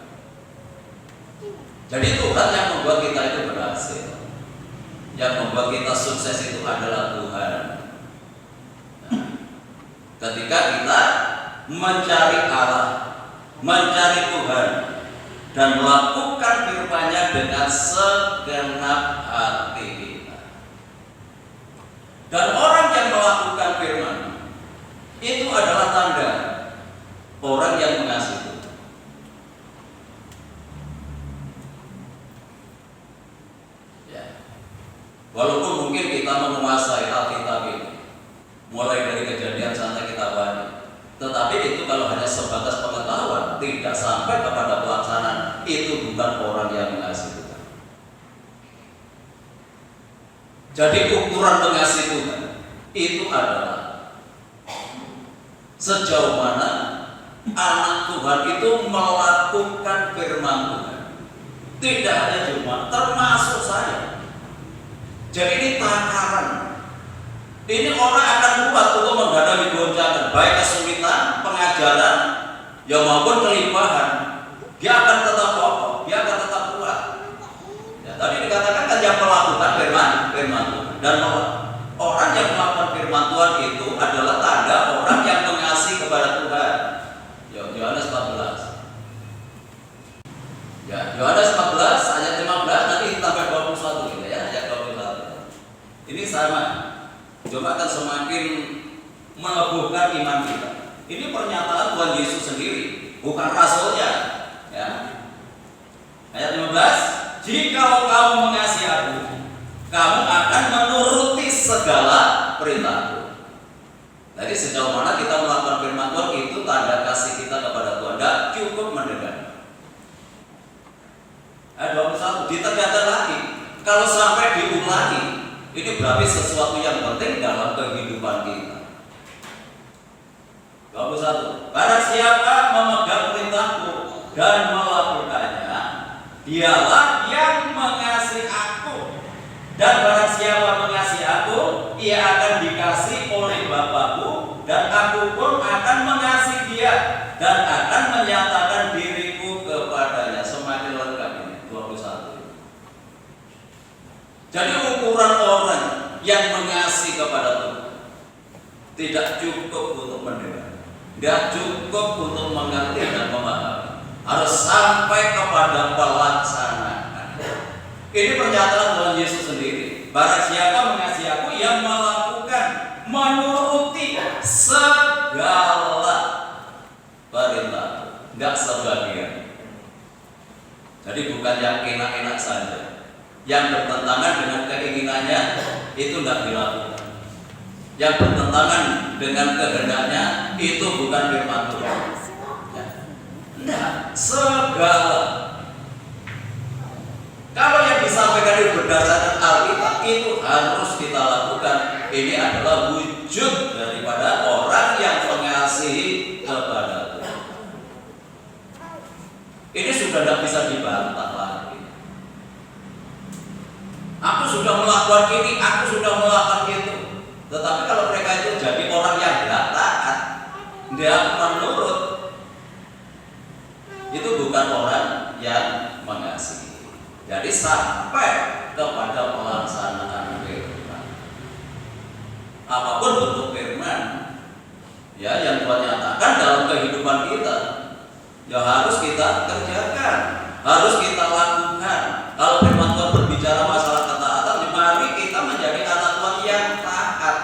Jadi Tuhan yang membuat kita itu berhasil, yang membuat kita sukses itu adalah Tuhan. Ketika kita mencari Allah, mencari Tuhan, dan melakukan firman-Nya dengan segenap hati kita. Dan orang yang melakukan firman itu adalah tanda orang yang mengasihi Tuhan. Ya. Walaupun mungkin kita menguasai Alkitab ini, mulai dari Kejadian sampai kita baca, tetapi itu kalau hanya sebatas pengetahuan, tidak sampai kepada pelaksanaan, itu bukan orang yang mengasihi Tuhan. Jadi ukuran mengasihi Tuhan itu adalah sejauh mana anak Tuhan itu melakukan firman Tuhan. Tidak hanya cuma, termasuk saya. Jadi ini takaran. Ini orang akan kuat untuk menghadapi goncangan, baik kesulitan, pengajaran, ya maupun kelimpahan. Dia akan tetap kokoh, dia akan tetap kuat. Ya, tadi dikatakan kan yang melakukan firman Tuhan, dan orang yang melakukan firman Tuhan itu adalah tanda orang yang mengasihi kepada Tuhan. Yohanes 14. Ya, Yohanes 14 ayat 15 nanti tambah 21 gitu ya, ayat 21. Ini sama. Cuma akan semakin meneguhkan iman kita. Ini pernyataan Tuhan Yesus sendiri, bukan rasulnya. Ya. Ayat 15, jikalau kamu mengasihi Aku, kamu akan menuruti segala perintahku. Jadi sejauh mana kita melakukan firman Tuhan itu tanda kasih kita kepada Tuhan. Dan cukup mendengar. Ayat 21, ditegaskan lagi. Kalau sampai diulangi, ini berarti sesuatu yang penting dalam kehidupan kita. 21. Barang siapa memegang perintahku dan melakukannya, dialah yang mengasihi Aku. Dan barang siapa mengasihi Aku, ia akan dikasihi oleh Bapa-Ku, dan Aku pun akan mengasihi dia dan akan menyatakan diriku kepadanya. Semakin lengkap ini 21. Jadi ukuran orang yang mengasihi kepada Tuhan tidak cukup untuk mendengar, tidak cukup untuk mengerti dan memahami, harus sampai kepada pelaksanaan. Ini pernyataan Tuhan Yesus sendiri. Barang siapa mengasihi Aku, yang melakukan, menuruti segala enggak sebagian. Jadi bukan yang enak-enak saja. Yang bertentangan dengan keinginannya itu enggak dilakukan. Yang bertentangan dengan kehendaknya itu bukan firman Tuhan. Ya. Enggak, segala. Kalau yang disampaikan itu berdasarkan Alkitab itu harus kita lakukan. Ini adalah wujud daripada orang yang mengasihi kepada Tuhan. Ini sudah tidak bisa dibantah lagi. Aku sudah melakukan ini, aku sudah melakukan itu. Tetapi kalau mereka itu jadi orang yang tidak taat, tidak menurut, itu bukan orang yang mengasihi. Jadi sampai kepada pelaksanaan firman. Apapun bentuk firman ya yang Tuhan nyatakan dalam kehidupan kita, ya harus kita kerjakan, harus kita lakukan. Kalau firman Tuhan berbicara masalah ketaatan, mari kita menjadi anak Tuhan yang taat.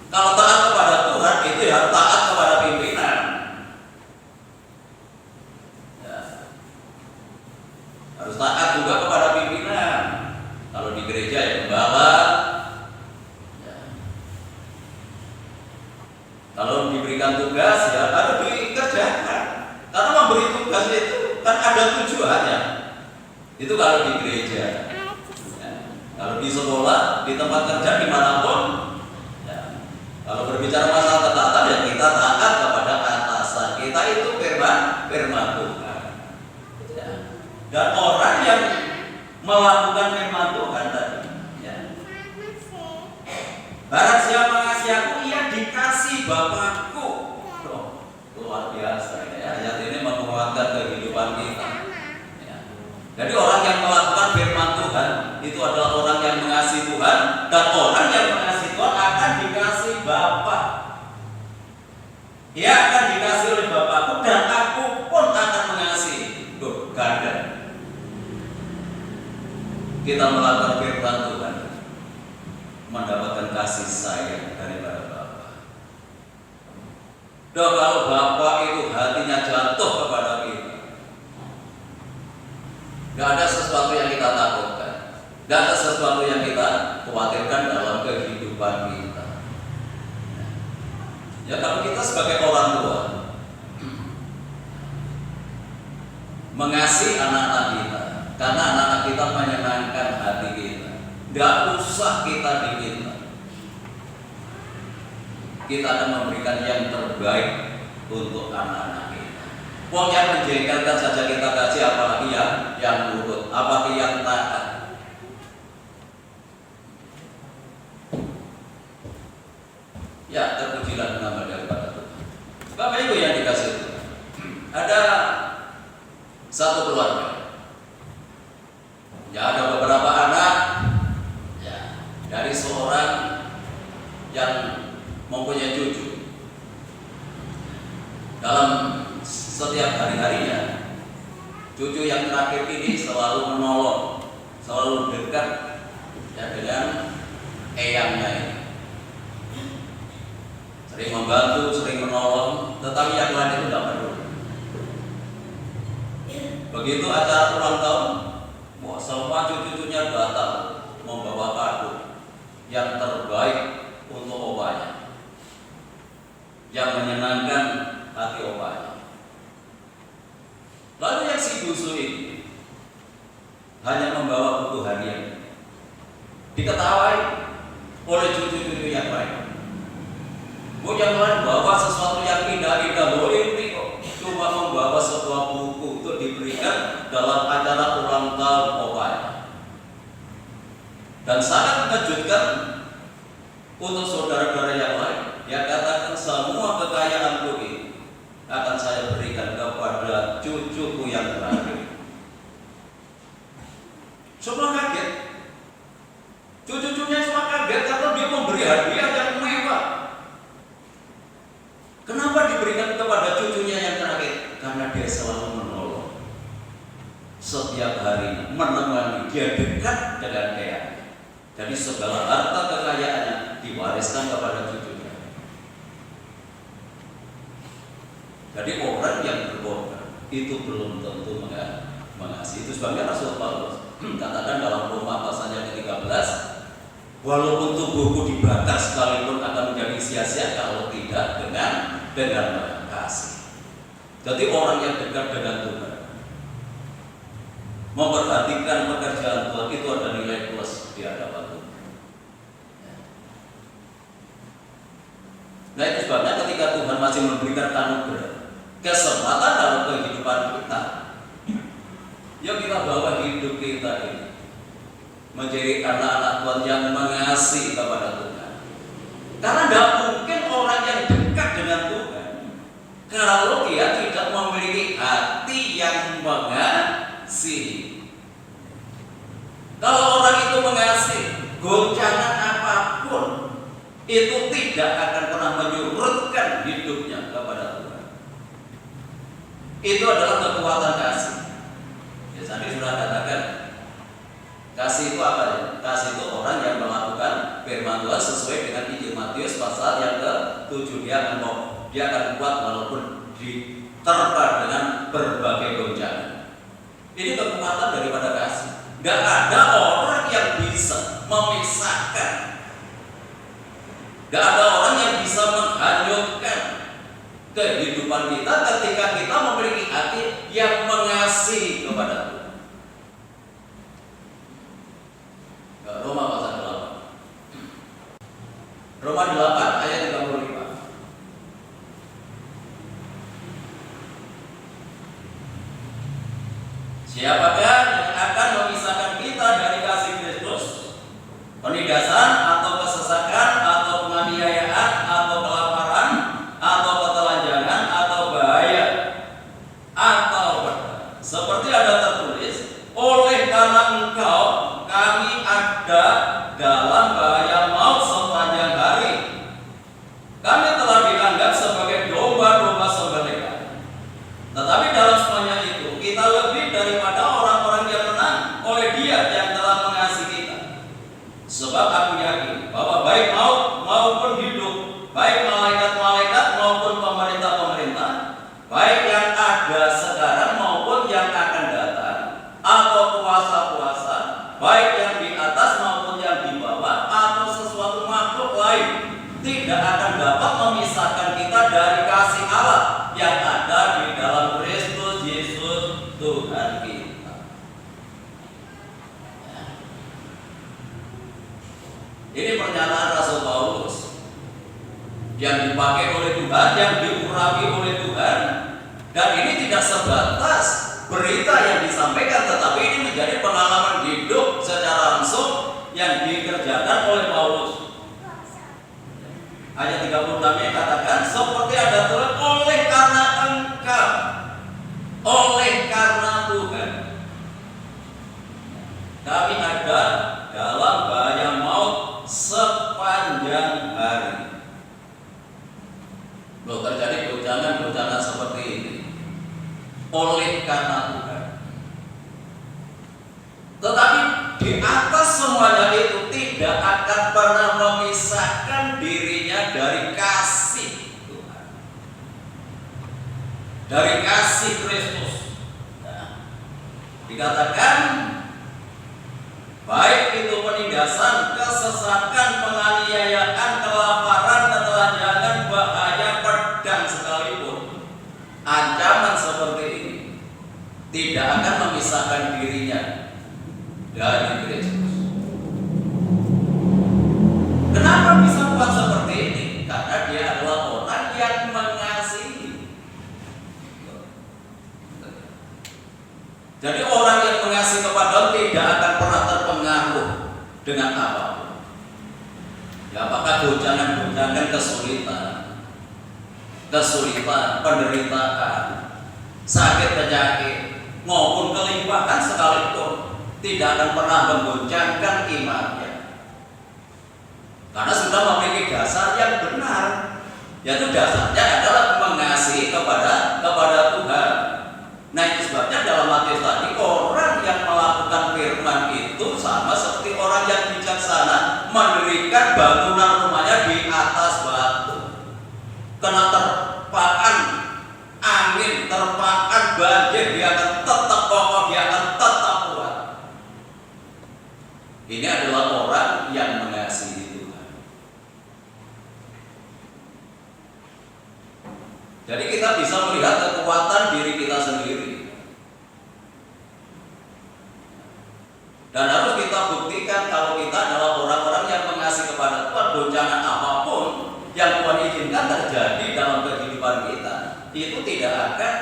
Kalau taat kepada Tuhan itu ya taat kepada pimpinan. Harus taat juga kepada pimpinan. Kalau di gereja ya gembala. Ya. Kalau diberikan tugas ya harus dikerjakan. Karena memberi tugas itu kan ada tujuannya. Itu kalau di gereja. Ya. Kalau di sekolah, di tempat kerja, dimanapun. Ya. Kalau berbicara masalah ketaatan ya kita taat kepada atasan kita, itu firman Tuhan. Dan orang yang melakukan firman Tuhan tadi, ya. Barang siapa mengasihi aku, ia dikasih Bapakku. Oh, luar biasa ya. Ayat ini menguatkan kehidupan kita. Ya. Jadi orang yang melakukan firman Tuhan itu adalah orang yang mengasihi Tuhan, dan orang yang mengasihi Tuhan akan dikasih Bapa. Ia akan dikasih oleh Bapakku, dan aku pun akan mengasihi. Tuh, ganda. Kita melakukan firman Tuhan, mendapatkan kasih sayang daripada Bapa. Dan kalau Bapa itu hatinya jatuh kepada kita, gak ada sesuatu yang kita takutkan, gak ada sesuatu yang kita khawatirkan dalam kehidupan kita. Ya kalau kita sebagai orang tua mengasihi anak-anak kita, karena anak-anak kita menyenangkan hati kita, gak usah kita diminta. Kita akan memberikan yang terbaik untuk anak-anak kita. Wong yang menjengkelkan saja kita kasih, apalagi yang nurut, apalagi yang taat. Ya, terpujilah nama daripada Tuhan. Bapak Ibu yang dikasih Tuhan, ada satu keluarga. Ya, ada beberapa anak ya, dari seorang yang mempunyai cucu. Dalam setiap hari-harinya, cucu yang terakhir ini selalu menolong, selalu dekat ya, dengan eyangnya ini. Sering membantu, sering menolong, tetapi yang lain itu tidak peduli. Begitu acara ulang tahun, semua cucu-cucunya datang membawa kado yang terbaik untuk opanya, yang menyenangkan hati opanya. Lalu yang si Gusu ini hanya membawa buku hadiah, diketawai oleh cucu-cucu yang lain. Yang lain bawa sesuatu yang indah-indah, ini kok cuma membawa sebuah buku untuk diberikan dalam acara ulang tahun opanya. Dan sangat mengejutkan untuk saudara-saudara yang lain. Dia katakan semua kekayaanku ini akan saya berikan kepada cucuku yang terakhir. Semua kaget. Cucu-cucunya semua kaget karena dia memberi hadiah yang mewah. Kenapa diberikan kepada cucunya yang terakhir? Karena dia selalu menolong. Setiap hari menemani, dia dekat dengan eyang. Jadi segala harta kekayaannya diwariskan kepada cucunya. Jadi orang yang berkorban itu belum tentu mengasihi. Itu sebabnya Rasul Paulus katakan dalam Roma pasal yang ke-13, walaupun tubuhku dibakar sekalipun akan menjadi sia-sia kalau tidak dengan kasih. Jadi orang yang dekat dengan Tuhan, memperhatikan pekerjaan Tuhan, itu ada nilai plus di hadapan Tuhan. Nah itu sebabnya ketika Tuhan masih memberikan anugerah, kesempatan dalam kehidupan kita, yuk kita bawa hidup kita ini menjadi anak-anak Tuhan yang mengasihi kepada Tuhan. Karena tidak mungkin orang yang dekat dengan Tuhan kalau dia tidak memiliki hati yang mengasihi. Kalau orang itu mengasihi, goncangan apapun itu tidak akan pernah menyurutkan hidupnya kepada Tuhan. Itu adalah kekuatan kasih. Ya, tadi sudah katakan, kasih itu apa ya? Kasih itu orang yang melakukan firman Tuhan sesuai dengan Injil Matius pasal yang ke-7. Dia akan kuat walaupun diterpa dengan berbagai goncangan. Ini kekuatan daripada kasih. Gak ada orang yang bisa memisahkan. Gak ada orang yang bisa menghanyutkan kehidupan kita ketika kita memiliki hati yang mengasihi kepada Tuhan. Roma pasal 8. Roma 8 ayat 35. Siapakah yang akan memisahkan kita dari kasih Kristus? Penindasan atau kesesakan atau penganiayaan atau kelaparan atau ketelanjangan atau bahaya atau pedang. Seperti ada tertulis, oleh karena engkau kami ada dalam bahaya maut sepanjang hari. Kami telah dianggap sebagai domba-domba sembelihan. Tetapi dalam semuanya itu kita lebih daripada orang-orang yang menang oleh Dia yang telah mengasihi kita. Sebab aku yakin bahwa baik maut maupun hidup, baik malaikat-malaikat maupun pemerintah-pemerintah, baik yang ada sekarang maupun yang akan datang, atau kuasa-kuasa, baik yang di atas maupun yang di bawah, atau sesuatu makhluk lain, tidak akan dapat memisahkan kita dari kasih Allah yang ada di dalam Kristus Yesus Tuhan kita. Ini pernyataan Rasul Paulus yang dipakai oleh Tuhan, yang diurapi oleh Tuhan, dan ini tidak sebatas berita yang disampaikan, tetapi ini menjadi pengalaman hidup secara langsung yang dikerjakan oleh Paulus. Ayat 36-nya katakan, seperti ada tulis, oleh karena engkau, oleh karena Tuhan, kami ada dalam bahaya maut sepanjang hari. Loh, terjadi goncangan-goncangan seperti ini oleh karena Tuhan. Tetapi di atas semuanya itu tidak akan pernah memisahkan dirinya dari kasih Tuhan, dari kasih Kristus. Nah, dikatakan baik itu penindasan, kesesakan, penganiayaan, kelaparan, ketelanjangan, bahaya, pedang sekalipun, ancaman seperti ini tidak akan memisahkan dirinya dari Kristus. Kenapa bisa kuat seperti ini? Karena dia adalah orang yang mengasihi. Jadi orang yang mengasihi kepada tidak akan pernah terpengaruh dengan apapun. Ya, apakah goncangan-goncangan kesulitan, penderitaan, sakit penyakit, maupun kelimpahan sekalipun tidak akan pernah menggoncangkan imannya. Karena sudah memiliki dasar yang benar, yaitu dasarnya adalah mengasihi kepada Tuhan. Nah itu sebabnya dalam Matius tadi, orang yang melakukan firman itu sama seperti orang yang bijaksana mendirikan bangunan rumahnya di atas batu. Kena terpaan Ini adalah orang yang mengasihi Tuhan. Jadi kita bisa melihat kekuatan diri kita sendiri. Dan harus kita buktikan kalau kita adalah orang-orang yang mengasihi kepada Tuhan. Goncangan apapun yang Tuhan izinkan terjadi dalam kehidupan kita, itu tidak akan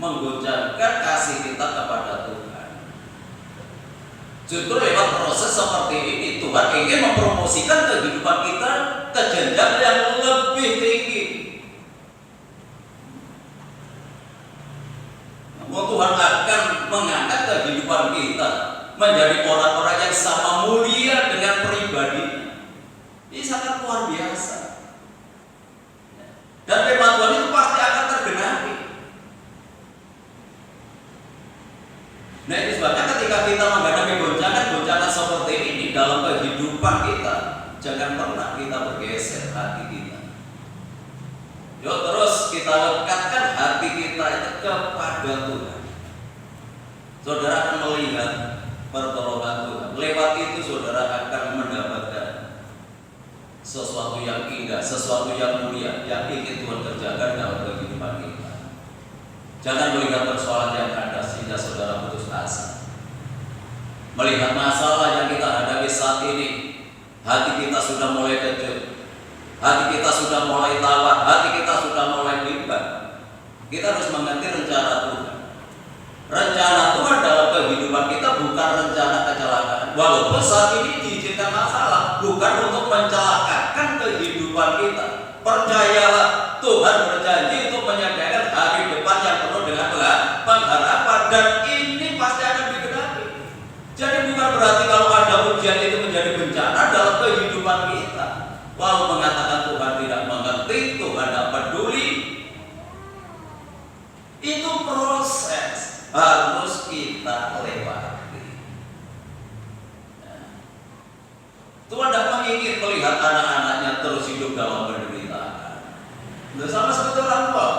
menggoncangkan kasih kita kepada Tuhan. Justru lewat proses seperti ini Tuhan ingin mempromosikan kehidupan kita ke jenjang yang lebih tinggi. Tuhan akan mengangkat kehidupan kita menjadi orang-orang yang sama mulia dengan pribadinya. Ini sangat luar biasa. Dan firman Tuhan itu pasti akan tergenapi. Nah, itu sebabnya ketika kita menghadapi goncangan seperti ini dalam kehidupan kita, jangan pernah kita bergeser hati kita. Yuk terus kita lekatkan hati kita itu kepada Tuhan. Saudara akan melihat pertolongan Tuhan. Lewat itu saudara akan mendapatkan sesuatu yang indah, sesuatu yang mulia yang ingin Tuhan kerjakan dalam kehidupan kita. Jangan melihat persoalan yang ada sehingga saudara putus asa. Melihat masalah yang kita hadapi saat ini, hati kita sudah mulai kecut, hati kita sudah mulai tawar, hati kita sudah mulai bimbang. Kita harus mengerti rencana Tuhan. Rencana Tuhan dalam kehidupan kita bukan rencana kecelakaan. Walaupun saat ini diizinkan masalah, bukan untuk mencelakakan kehidupan kita. Percayalah, Tuhan berjanji untuk menyediakan hari depan yang penuh dengan pengharapan, dan ini pasti akan digenapi. Jadi bukan berarti kalau ada ujian itu menjadi bencana dalam kehidupan kita. Lalu mengatakan Tuhan tidak mengerti, Tuhan tidak peduli. Itu proses harus kita lewati. Tuhan tidak ingin melihat anak-anaknya terus hidup dalam penderitaan. Sama seperti orang tua.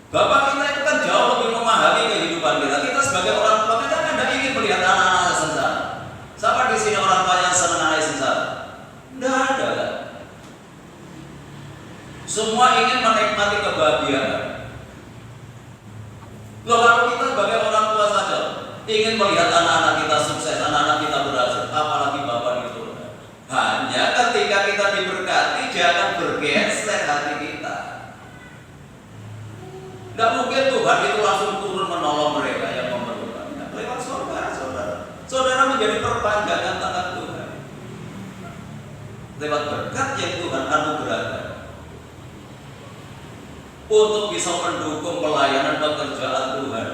Bapak kita itu kan jauh lebih memahami kehidupan kita. Kita sebagai orang tua kita kan tidak ingin melihat anak-anak sengsara. Sama di sini orang tua yang senang anak sengsara? Tidak ada kan? Semua ingin menikmati kebahagiaan. Loh, kalau kita sebagai orang tua saja ingin melihat anak-anak kita sukses, anak-anak kita berhasil, apalagi bapak itu. Hanya ketika kita diberkati, jangan bergeser hati kita. Tidak mungkin Tuhan itu langsung turun menolong mereka yang memerlukan. Lewat saudara. Saudara menjadi perpanjangan tangan Tuhan. Lewat berkat yang Tuhan anugerahkan untuk bisa mendukung pelayanan pekerjaan Tuhan,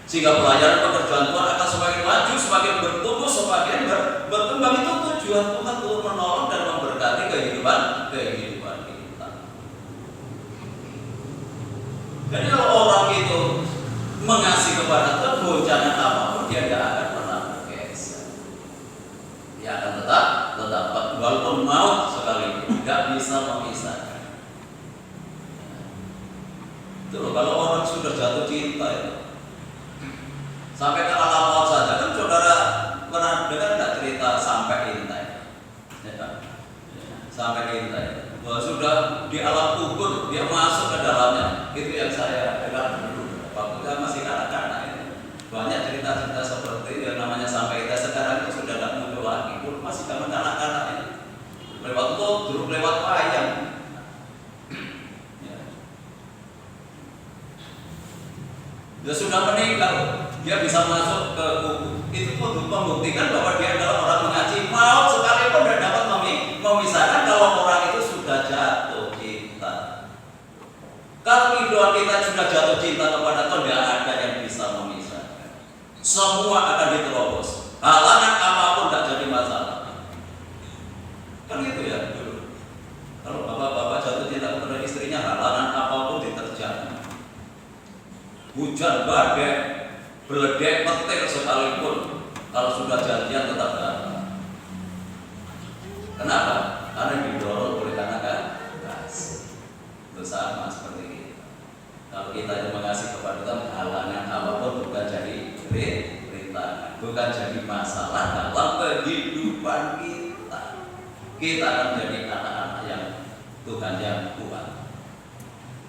sehingga pelayanan pekerjaan Tuhan akan semakin maju, semakin bertumbuh, semakin berkembang. Itu tujuan Tuhan untuk menolong dan memberkati kehidupan kita. Jadi kalau orang itu mengasihi kepada Tuhan, goncangan apapun dia tidak akan pernah bergeser. Dia akan tetap walaupun maut sekalipun tidak bisa memisahkan. Itu loh, kalau orang sudah jatuh cinta itu sampai ke alam maut saja, kan saudara pernah dengar nggak cerita sampai intai? Sampai intai, bahwa sudah di alam kubur dia masuk ke dalamnya. Itu yang saya dengar dulu waktu saya masih kanak-kanak itu. Banyak cerita-cerita seperti yang namanya sampai intai. Sekarang itu sudah tidak muncul lagi. Masih zaman kanak-kanak ini. Lewat dulu lewat wayang. Dia sudah meninggal, dia bisa masuk ke kubur. Itu pun membuktikan bahwa dia adalah orang mengaji. Maut sekalipun tidak dapat memisahkan kalau orang itu sudah jatuh cinta. Kalau kehidupan kita sudah jatuh cinta kepada Tuhan, tidak ada yang bisa memisahkan. Semua akan diterobos. Halangan apapun tidak jadi masalah. Kan gitu ya dulu. Kalau bapak-bapak jatuh cinta kepada istrinya, halangan apapun diterjang. Hujan badai, beledek, petir sekalipun, kalau sudah janjian tetap datang. Kenapa? Karena didorong oleh kasih. Itu sama seperti itu. Kalau kita itu mengasihi kepada Tuhan, halangan apapun bukan jadi rintangan. bukan jadi masalah dalam kehidupan kita. Kita akan menjadi anak-anak yang Tuhan yang kuat.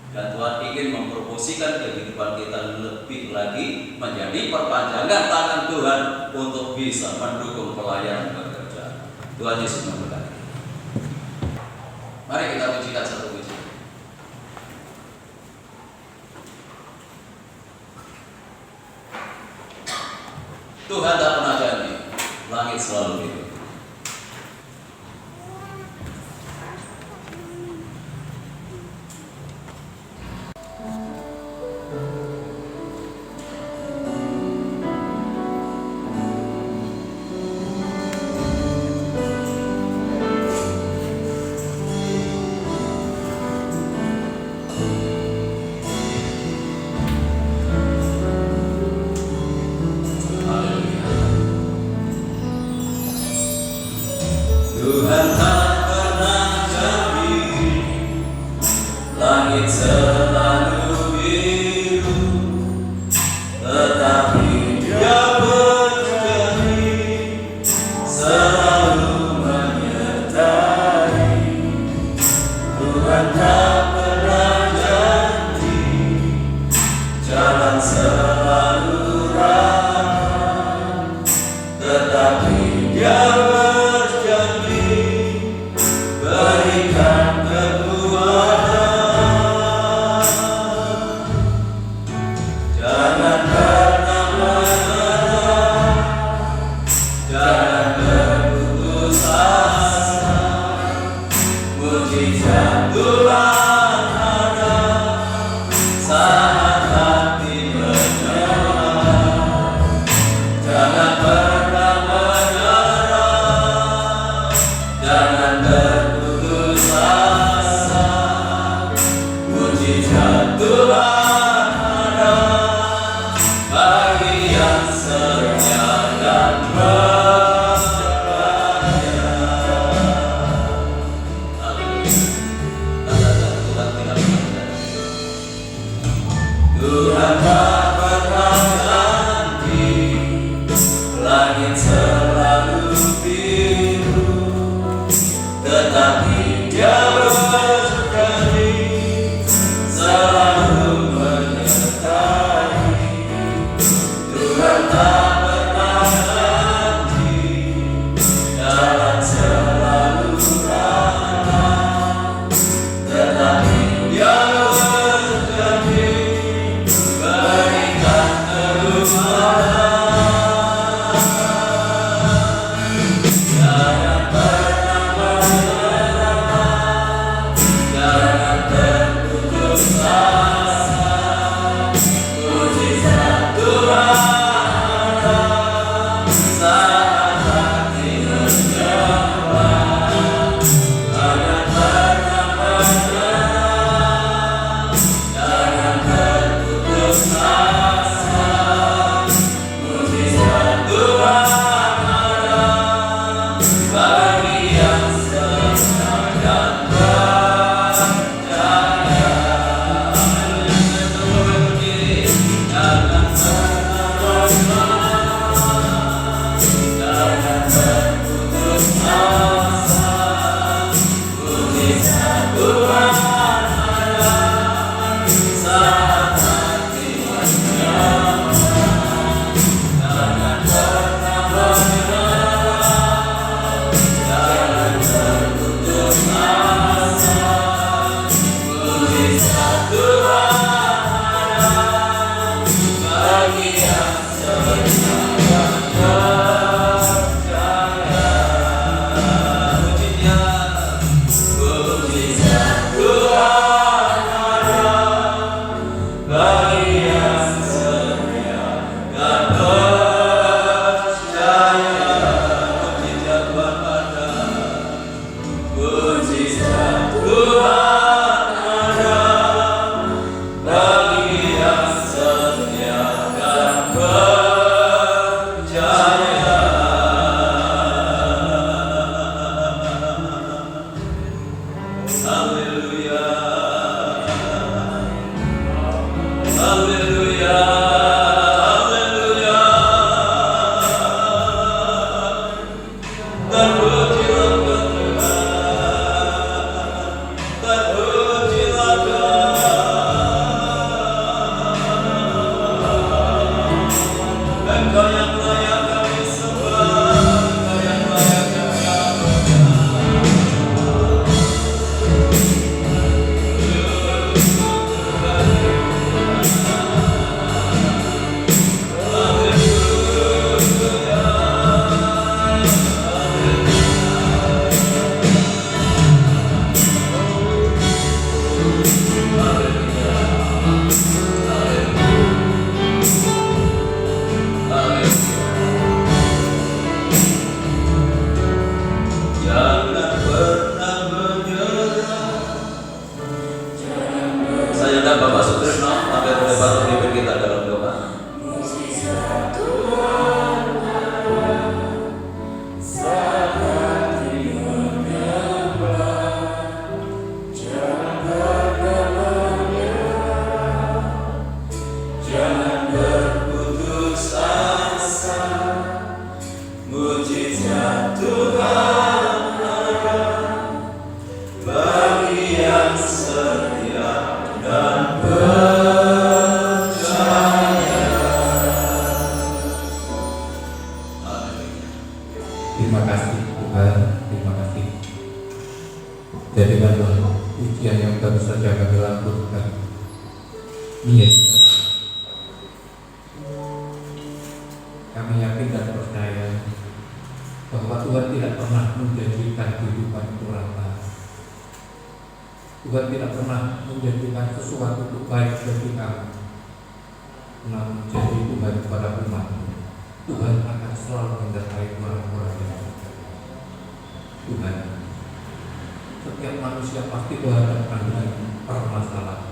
Dan Tuhan ingin mempromosikan kehidupan kita lebih lagi menjadi perpanjangan tangan Tuhan untuk bisa mendukung pelayanan pekerjaan. Tuhan Yesus memberkati. Mari kita pujikan satu puji. Tuhan tak pernah janji, langit selalu hidup. Tuhan tak pernah janji, langit selalu biru, tetapi Dia berjanji selalu menyertai. Tuhan tak pernah janji, jalan selalu ramai, tetapi Dia berikan kekuatan. Jangan pernah menyerah, jangan berputus asa. Mujizat Tuhan ada saat hati menyerah. Jangan pernah menyerah, jangan berputus asa. Mujizat Tuhan ada bagi yang setia dan percaya. Tuhan tidak pernah janji. Tuhan tak pernah janji, langit selalu biru, tetapi Dia berjanji selalu menyertai. Tuhan tak pernah janji, jalan selalu ramai, tetapi Dia berjanji berikan kekuatan. Jangan pernah menyerah, jangan berputus asa. Mujizat Tuhan ada saat hati menyerah. Jangan pernah menyerah, jangan berputus asa. Mujizat Tuhan ada bagi yang setia dan percaya. Jangan pernah menyerah, jangan berputus asa. Mujizat Tuhan ada saat hati menyerah. Jangan pernah menyerah, jangan berputus asa. Mujizat Tuhan ada bagi yang setia dan percaya. Mujizat Tuhan ada bagi yang setia dan percaya. Mujizat Tuhan ada, mujizat Tuhan ada bagi yang setia dan percaya. Haleluya, haleluya, haleluya. jadikanlah ujian yang baru saja kami lakukan Yesus. Kami yakin dan percaya bahwa Tuhan tidak pernah menjanjikan kehidupan itu rata. Tuhan tidak pernah menjanjikan sesuatu itu baik bagi kami. Namun janji Tuhan kepada umat, Tuhan akan selalu menyertai orang-orang yang percaya. Tuhan, setiap manusia pasti berhadapan dengan permasalahan.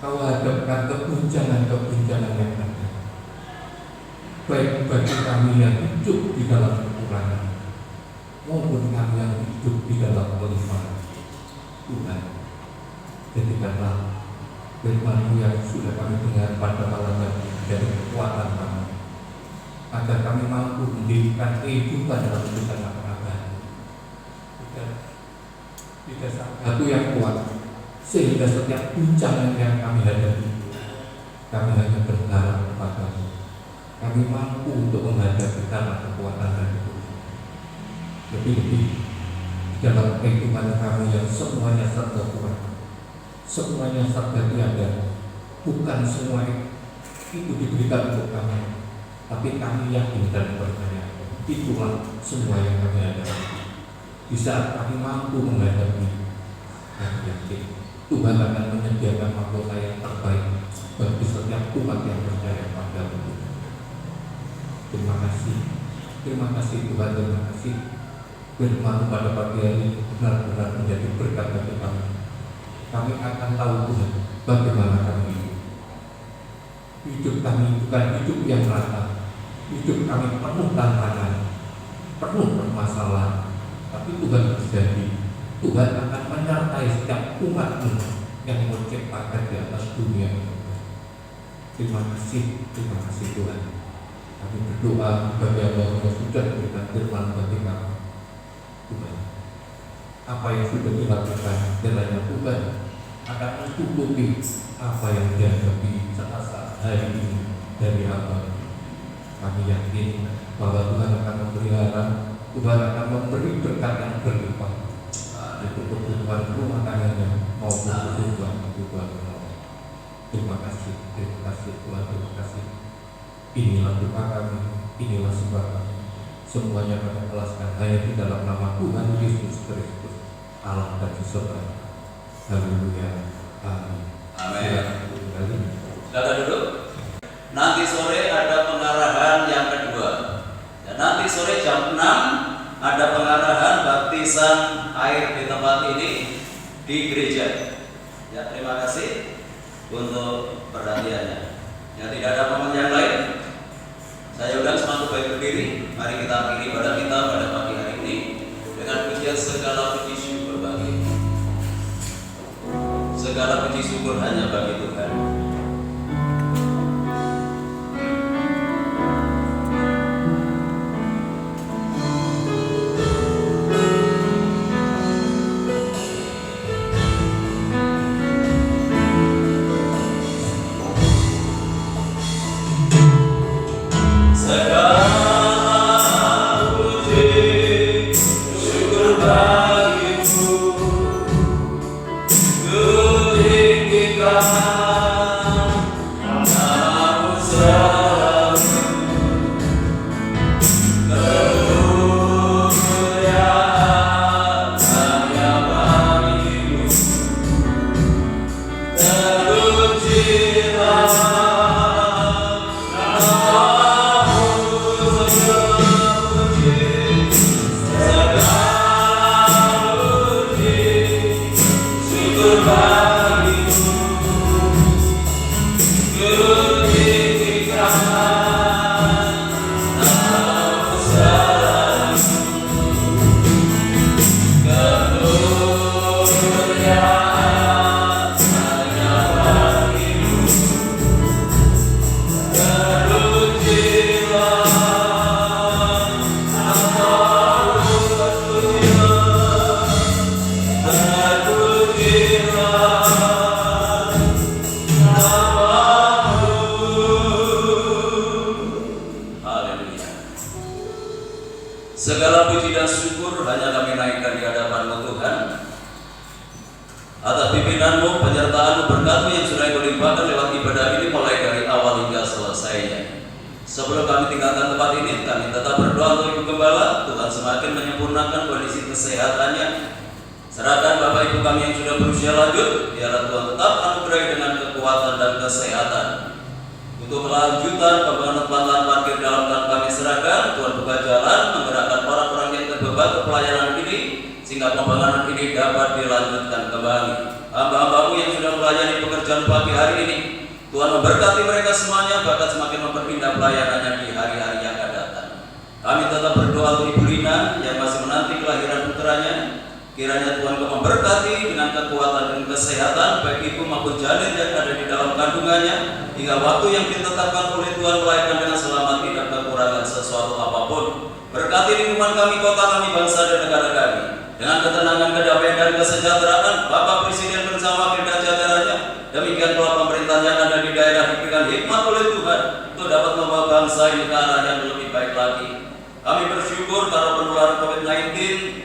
Kau hadapkan keguncangan-keguncangan yang ada, baik bagi kami yang hidup di dalam kekurangan maupun kami yang hidup di dalam kelimpahan. Tuhan, jadikanlah firman-Mu yang sudah kami dengar pada malam ini dari kekuatan kami, agar kami mampu mendirikan kehidupan dalam kehidupan abadi. Tidak satu yang kuat, sehingga setiap guncangan yang kami hadapi, kami hanya berharap kepada-Mu. Kami mampu untuk menghadapi karena kekuatan dan Tuhan. Lebih-lebih dalam kehidupan kami yang semuanya serba kuat, semuanya serba tiada. Bukan semua itu diberikan untuk kami, tapi kami yakin dan percaya itulah semua yang kami hadapi. Di saat kami mampu menghadapi, kami yakin Tuhan akan menyediakan mahkota yang terbaik bagi setiap umat yang percaya pada-Mu. Terima kasih Tuhan, terima kasih. Firman pada pagi hari ini benar-benar menjadi berkat bagi kami. Kami akan tahu Tuhan bagaimana kami hidup. Hidup kami bukan hidup yang rata. Hidup kami penuh tantangan, penuh permasalahan. Tapi Tuhan berjanji, Tuhan akan menyertai setiap umat-Mu yang menciptakan di atas dunia ini. Terima kasih Tuhan. Kami berdoa bagi Allah yang sudah memberikan firman bagi kami. Tuhan, apa yang sudah dilakukan, kiranya Tuhan akan mencukupi apa yang dihadapi saat hari ini dari hamba. Kami yakin bahwa Tuhan akan memelihara, Tuhan akan memberi berkat yang berlimpah, yaitu kebutuhan rumah tangganya maupun kebutuhan Allah. Terima kasih Tuhan, terima kasih. Inilah doa kami, inilah sembah kami. Semuanya kami ikhlaskan hanya di dalam nama Tuhan Yesus Kristus, Allah dan Surga. Haleluya. Amin. Amin. Silakan duduk. Nanti sore ada pengarahan yang kedua. Dan nanti sore jam 6 ada pengarahan baptisan air di tempat ini di gereja. Ya, terima kasih untuk perhatiannya. Ya, tidak ada pemanggilan lain. Saya undang semua baik berdiri. Mari kita akhiri ibadah kita pada pagi hari ini dengan pujian segala puji syukur bagi segala puji syukur hanya bagi Tuhan. Ku tinggikan atas pimpinanmu, penyertaanmu, berkatmu yang sudah Engkau limpahkan lewat ibadah ini mulai dari awal hingga selesainya. Sebelum kami tinggalkan tempat ini, kami tetap berdoa untuk Ibu Gembala, Tuhan semakin menyempurnakan kondisi kesehatannya. Serahkan Bapak Ibu kami yang sudah berusia lanjut, biarlah Tuhan tetap anugerahi dengan kekuatan dan kesehatan. Untuk kelanjutan pembangunan lahan parkir dalam Tuhan kami serahkan, Tuhan buka jalan, menggerakkan orang-orang yang terbeban ke pelayanan ini, sehingga pembangunan ini dapat dilanjutkan kembali. Hamba-hambamu yang sudah melayani pekerjaan pagi hari ini, Tuhan memberkati mereka semuanya, bahkan semakin memperpindah pelayanannya di hari-hari yang akan datang. Kami tetap berdoa untuk Ibu Lina yang masih menanti kelahiran putranya. Kiranya Tuhan memberkati dengan kekuatan dan kesehatan baik ibu maupun janin yang ada di dalam kandungannya, hingga waktu yang ditetapkan oleh Tuhan melahirkan dengan selamat, tidak kekurangan sesuatu apapun. Berkati lingkungan kami, kota kami, bangsa dan negara kami dengan ketenangan, kedamaian dan kesejahteraan. Bapak Presiden bersama wakil dan jajarannya, demikian pula pemerintahan yang ada di daerah diberikan hikmat oleh Tuhan untuk dapat membawa bangsa ini ke arah yang lebih baik lagi. Kami bersyukur karena penularan COVID-19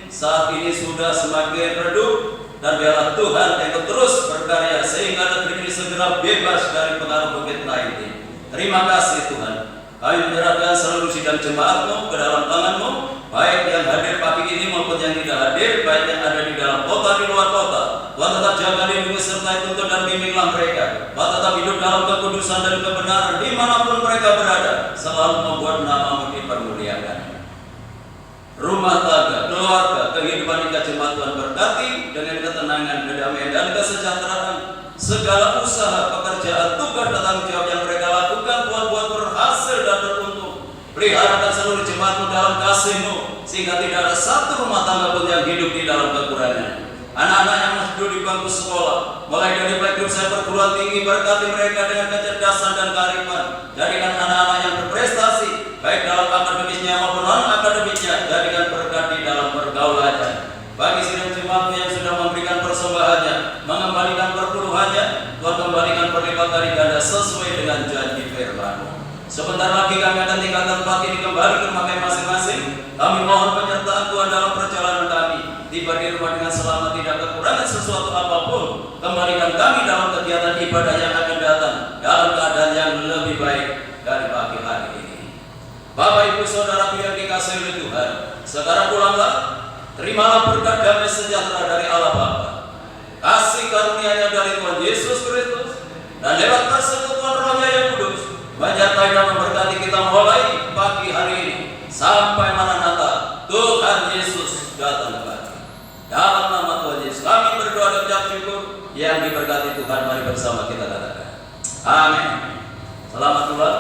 saat ini sudah semakin redup, dan biarlah Tuhan yang terus berkarya sehingga negeri ini segera bebas dari pengaruh COVID-19. Terima kasih Tuhan. Kami menyerahkan seluruh sidang jemaat-Mu ke dalam tangan-Mu, baik yang hadir pagi ini maupun yang tidak hadir, baik yang ada di dalam kota, di luar kota. Tuhan tetap jaga, lindungi, sertai, tuntun dan bimbinglah mereka. Tuhan tetap hidup dalam kekudusan dan kebenaran dimanapun mereka berada, selalu membuat nama-Mu dipermuliakan. Rumah tangga, keluarga, kehidupan hingga jemaat Tuhan berkati dengan ketenangan, kedamaian dan kesejahteraan. Segala usaha, pekerjaan, tugas dan tanggung jawab yang mereka lakukan, Tuhan buat berhasil dan beruntung. Peliharakan seluruh jemaat-Mu dalam kasih-Mu, sehingga tidak ada satu rumah tangga pun yang hidup di dalam kekurangan. Anak-anak yang masih duduk di bangku sekolah, mulai dari playgroup sampai perguruan tinggi, berkati mereka dengan kecerdasan dan kearifan. Jadikan anak-anak yang berprestasi, baik dalam akademisnya maupun non-akademisnya, jadikan berkat di dalam pergaulannya. Bagi sidang jemaat yang sudah memberikan persembahannya, mengembalikan perpuluhannya, Tuhan kembalikan berlipat kali ganda sesuai dengan janji firman-Mu. Sebentar lagi kami akan tinggalkan tempat ini kembali ke rumah masing-masing. Kami mohon penyertaan Tuhan dalam perjalanan kami. Tiba di rumah dengan selamat, tidak kekurangan sesuatu apapun. Kembalikan kami dalam kegiatan ibadah yang akan datang dalam keadaan yang lebih baik dari pagi hari ini. Bapak Ibu Saudaraku yang dikasihi oleh Tuhan, sekarang pulanglah, terimalah berkat damai sejahtera dari Allah Bapa, kasih karunia-Nya dari Tuhan Yesus Kristus, dan lewat persekutuan Roh-Nya yang kudus menyertai dan memberkati kita mulai pagi hari ini sampai Maranatha Tuhan Yesus datang kembali. Dalam nama Tuhan Yesus kami berdoa dan ucap syukur. Yang diberkati Tuhan, mari bersama kita katakan amin. Selamat pulang.